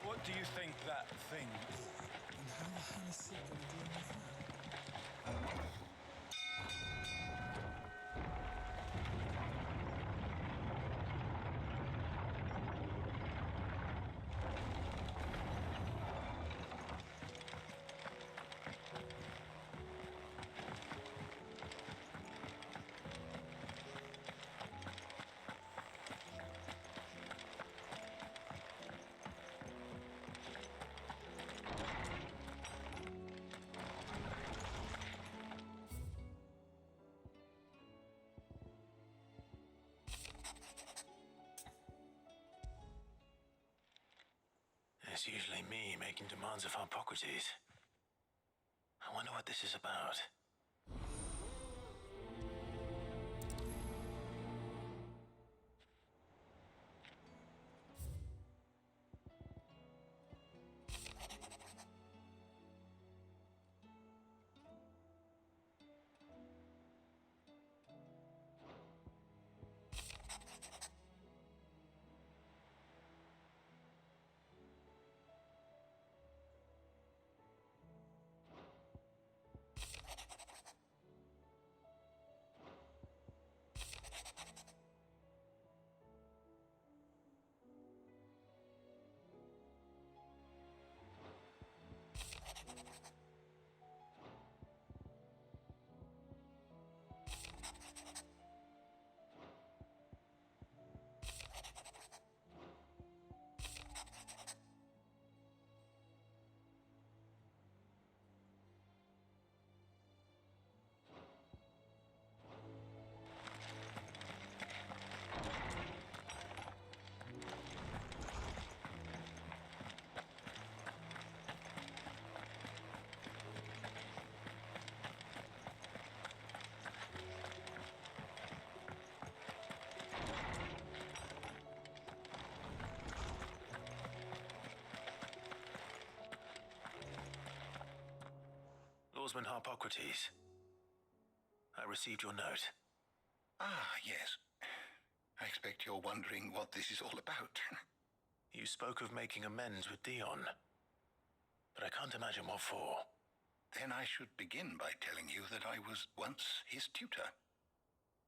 What do you think that thing is? And how the hell is Sid going to deal with that? It's usually me making demands of Hippocrates. I wonder what this is about. Lawsman Hippocrates. I received your note. Ah, yes. I expect you're wondering what this is all about. You spoke of making amends with Dion, but I can't imagine what for. Then I should begin by telling you that I was once his tutor.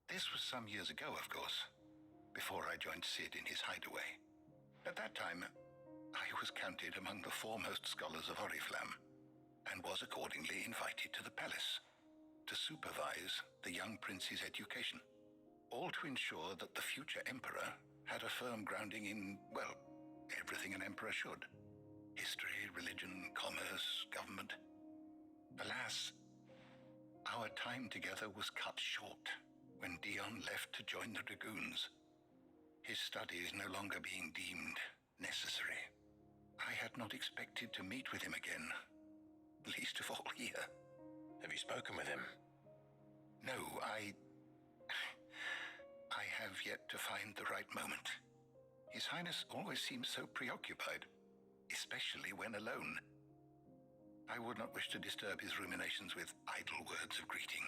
This was some years ago, of course, before I joined Sid in his hideaway. At that time, I was counted among the foremost scholars of Oriflamme, and was accordingly invited to the palace to supervise the young prince's education, all to ensure that the future emperor had a firm grounding in, well, everything an emperor should. History, religion, commerce, government. Alas, our time together was cut short when Dion left to join the dragoons, his studies no longer being deemed necessary. I had not expected to meet with him again, least of all here. Have you spoken with him? No, I have yet to find the right moment. His Highness always seems so preoccupied, especially when alone. I would not wish to disturb his ruminations with idle words of greeting.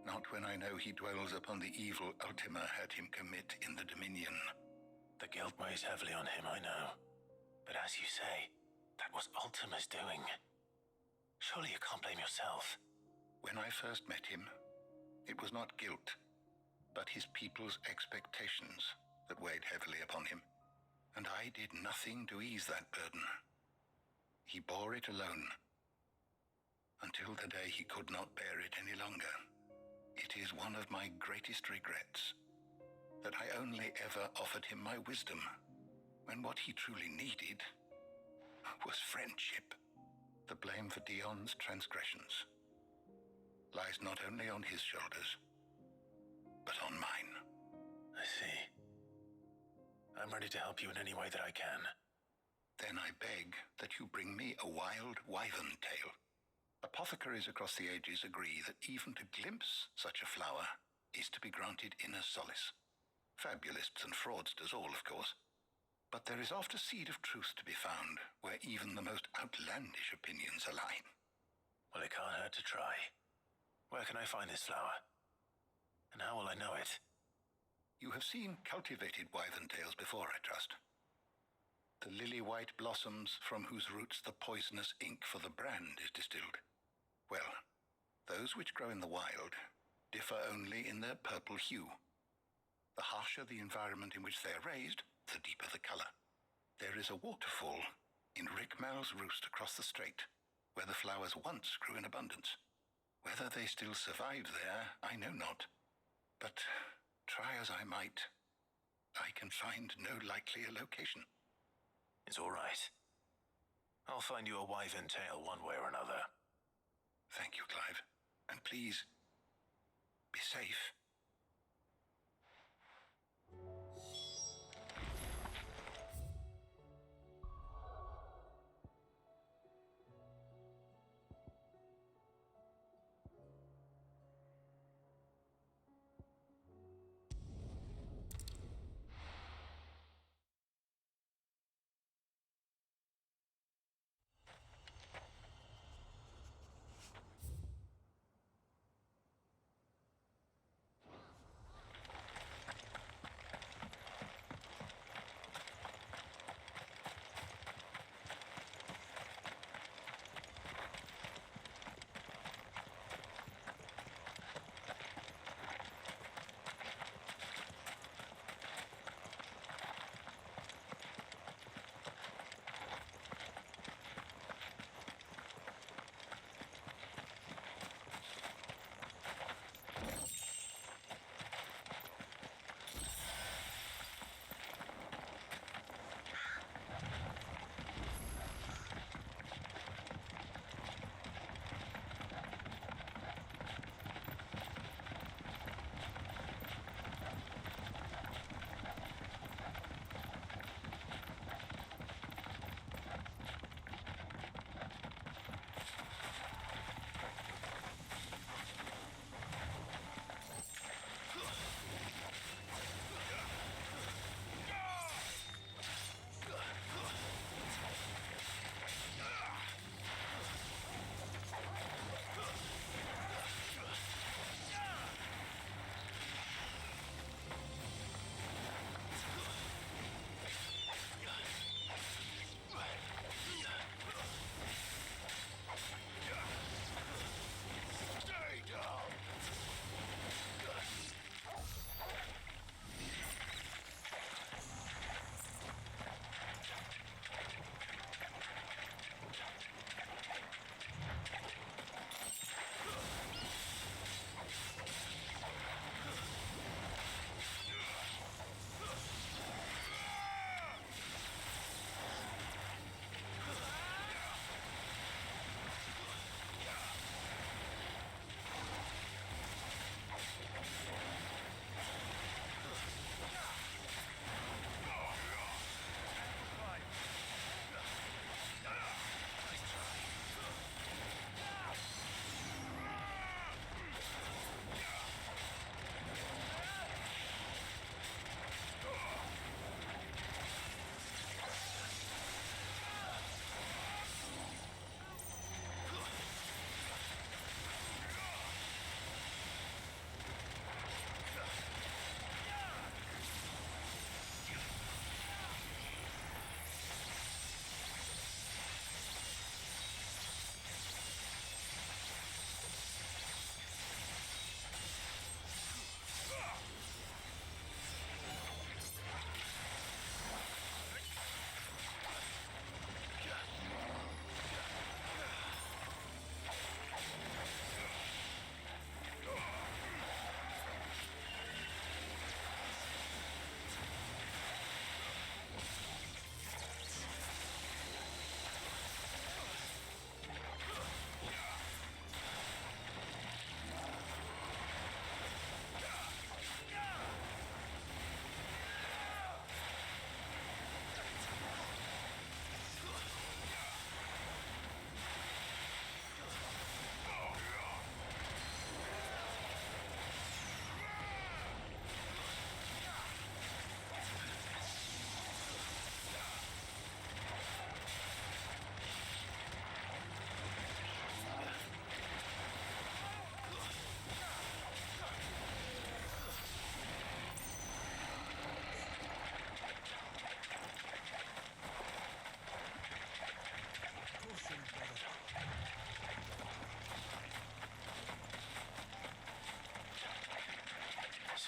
Not when I know he dwells upon the evil Ultima had him commit in the Dominion. The guilt weighs heavily on him, I know. But as you say, that was Ultima's doing. Surely you can't blame yourself. When I first met him, it was not guilt, but his people's expectations that weighed heavily upon him. And I did nothing to ease that burden. He bore it alone, until the day he could not bear it any longer. It is one of my greatest regrets that I only ever offered him my wisdom when what he truly needed was friendship. The blame for Dion's transgressions lies not only on his shoulders, but on mine. I see. I'm ready to help you in any way that I can. Then I beg that you bring me a wild wyvern tail. Apothecaries across the ages agree that even to glimpse such a flower is to be granted inner solace. Fabulists and fraudsters all, of course. But there is oft a seed of truth to be found where even the most outlandish opinions align. Well, it can't hurt to try. Where can I find this flower? And how will I know it? You have seen cultivated wyvern tails before, I trust. The lily-white blossoms from whose roots the poisonous ink for the brand is distilled. Well, those which grow in the wild differ only in their purple hue. The harsher the environment in which they are raised, the deeper the color. There is a waterfall in Rickmal's Roost across the strait, where the flowers once grew in abundance. Whether they still survive there, I know not. But try as I might, I can find no likelier location. It's all right. I'll find you a wyvern tail one way or another. Thank you, Clive. And please, be safe.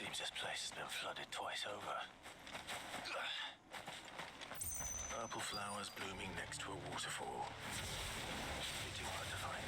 Seems this place has been flooded twice over. Purple flowers blooming next to a waterfall. Be too hard to find.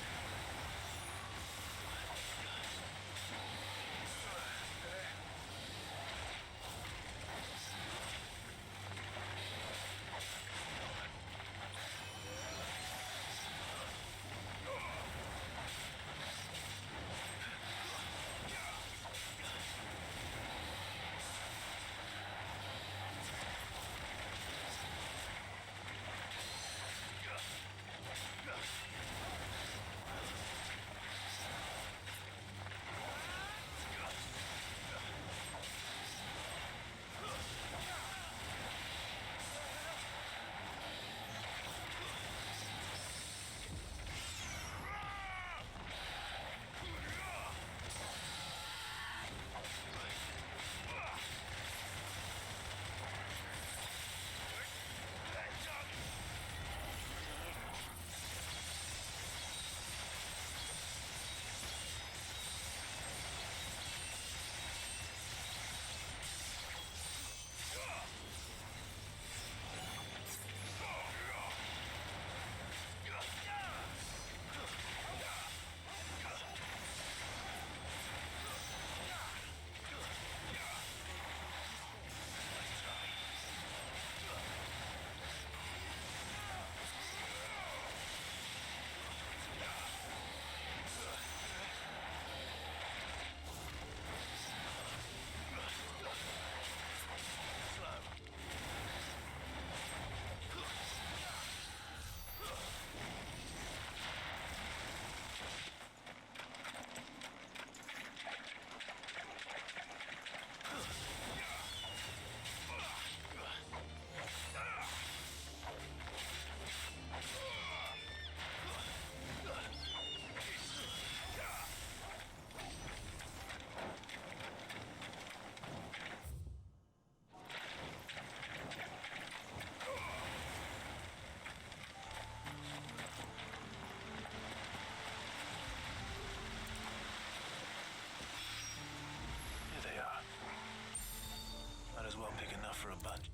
As well pick enough for a bunch.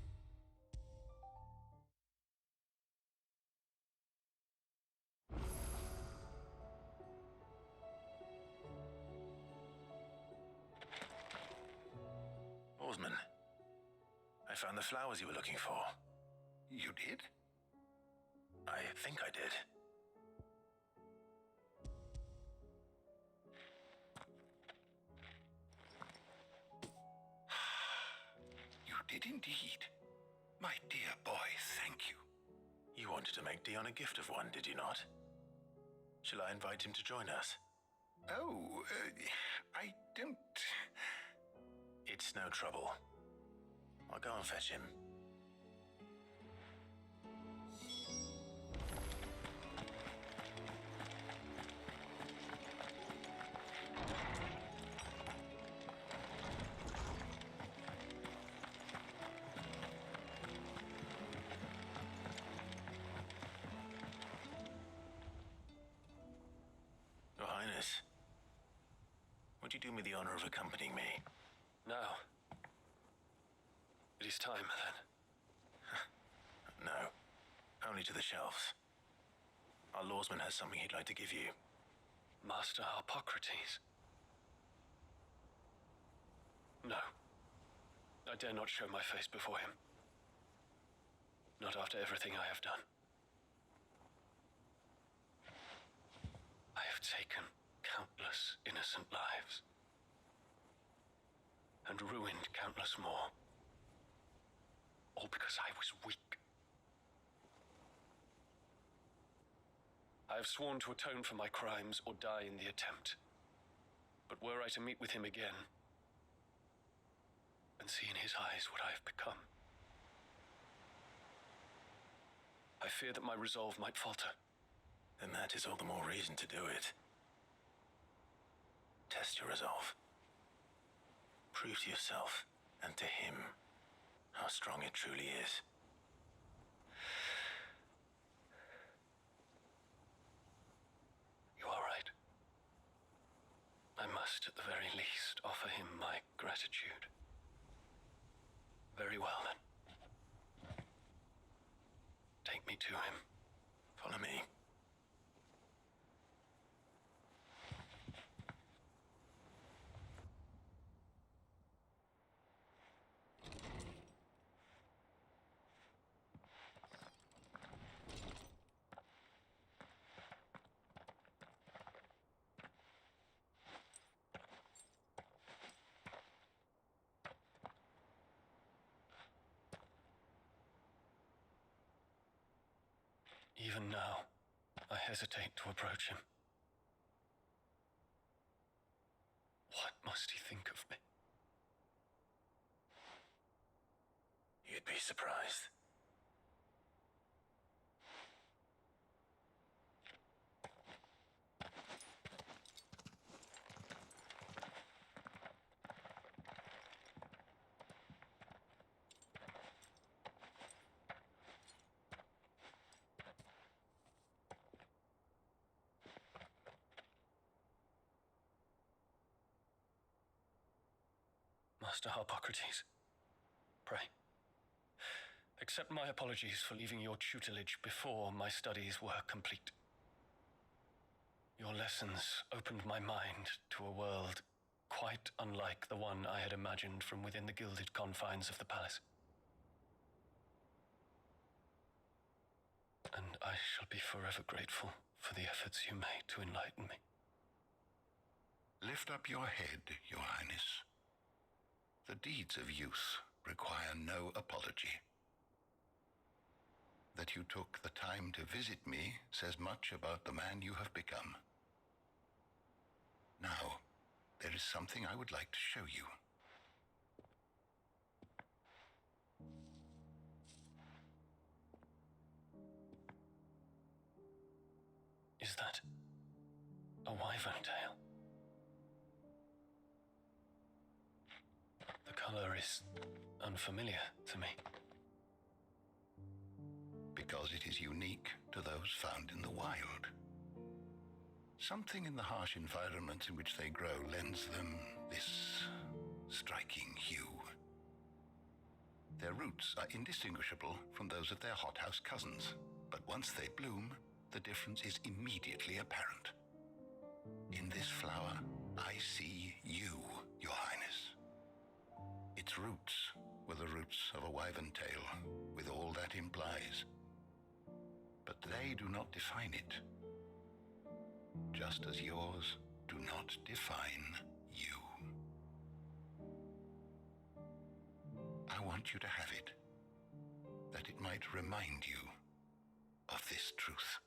Oarsman, I found the flowers you were looking for. You did? I think I did. You did indeed. My dear boy, thank you. You wanted to make Dion a gift of one, did you not? Shall I invite him to join us? Oh, I don't... It's no trouble. I'll go and fetch him. Your Highness, would you do me the honor of accompanying me? Now. It is time, then. No. Only to the shelves. Our lawsman has something he'd like to give you. Master Harpocrates. No. I dare not show my face before him. Not after everything I have done. I have taken countless innocent lives. And ruined countless more. All because I was weak. I have sworn to atone for my crimes or die in the attempt. But were I to meet with him again, and see in his eyes what I have become, I fear that my resolve might falter. Then that is all the more reason to do it. Test your resolve. Prove to yourself, and to him, how strong it truly is. You are right. I I must, at the very least, offer him my gratitude. Very well, then. Take me to him. Follow me. Even now, I hesitate to approach him. What must he think of me? You'd be surprised. Master Harpocrates, pray, accept my apologies for leaving your tutelage before my studies were complete. Your lessons opened my mind to a world quite unlike the one I had imagined from within the gilded confines of the palace. And I shall be forever grateful for the efforts you made to enlighten me. Lift up your head, Your Highness. The deeds of use require no apology. That you took the time to visit me says much about the man you have become. Now, there is something I would like to show you. Is that a wyvern tail? The color is unfamiliar to me. Because it is unique to those found in the wild. Something in the harsh environment in which they grow lends them this striking hue. Their roots are indistinguishable from those of their hothouse cousins, but once they bloom, the difference is immediately apparent. In this flower, I see you, Your Highness. Its roots were the roots of a wyvern tail, with all that implies. But they do not define it, just as yours do not define you. I want you to have it, that it might remind you of this truth.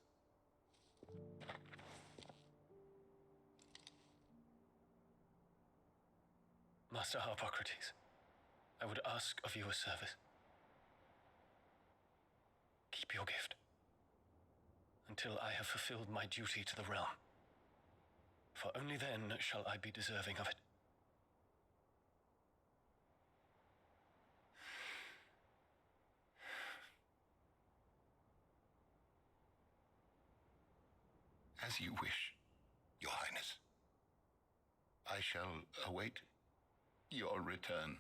Master Harpocrates, I would ask of you a service. Keep your gift until I have fulfilled my duty to the realm, for only then shall I be deserving of it. As you wish, Your Highness. I shall await your return.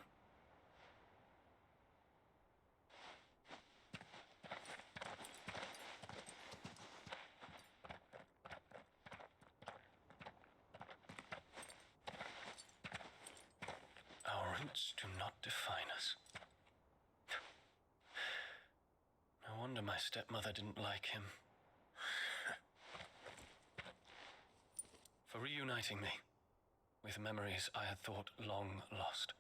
Our roots do not define us. No wonder my stepmother didn't like him. For reuniting me with memories I had thought long lost.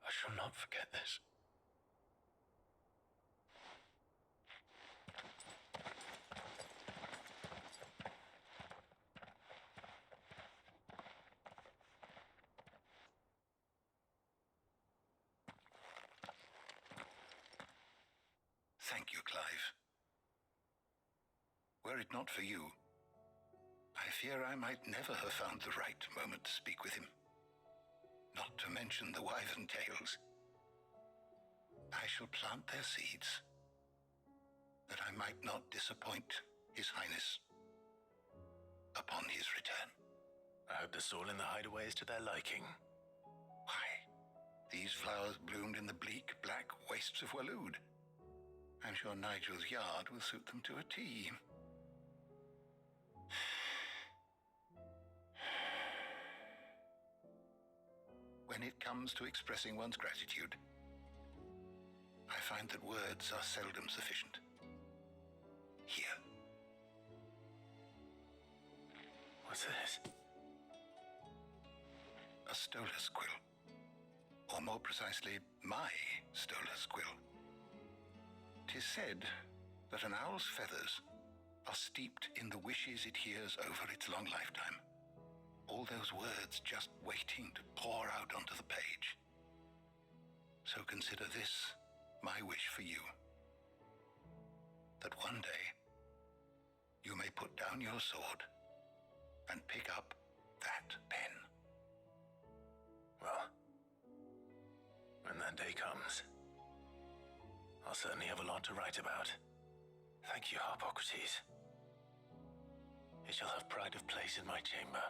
I shall not forget this. Thank you, Clive. Were it not for you, I fear I might never have found the right moment to speak with him. Not to mention the wyvern tails. I shall plant their seeds that I might not disappoint His Highness upon his return. I hope the soil in the hideaway is to their liking. Why, these flowers bloomed in the bleak, black wastes of Waloed. I'm sure Nigel's yard will suit them to a T. When it comes to expressing one's gratitude, I find that words are seldom sufficient. Here. What's this? A stolas quill. Or more precisely, my stolas quill. 'Tis said that an owl's feathers are steeped in the wishes it hears over its long lifetime. All those words just waiting to pour out onto the page. So consider this my wish for you. That one day you may put down your sword and pick up that pen. Well, when that day comes, I'll certainly have a lot to write about. Thank you, Harpocrates. It shall have pride of place in my chamber.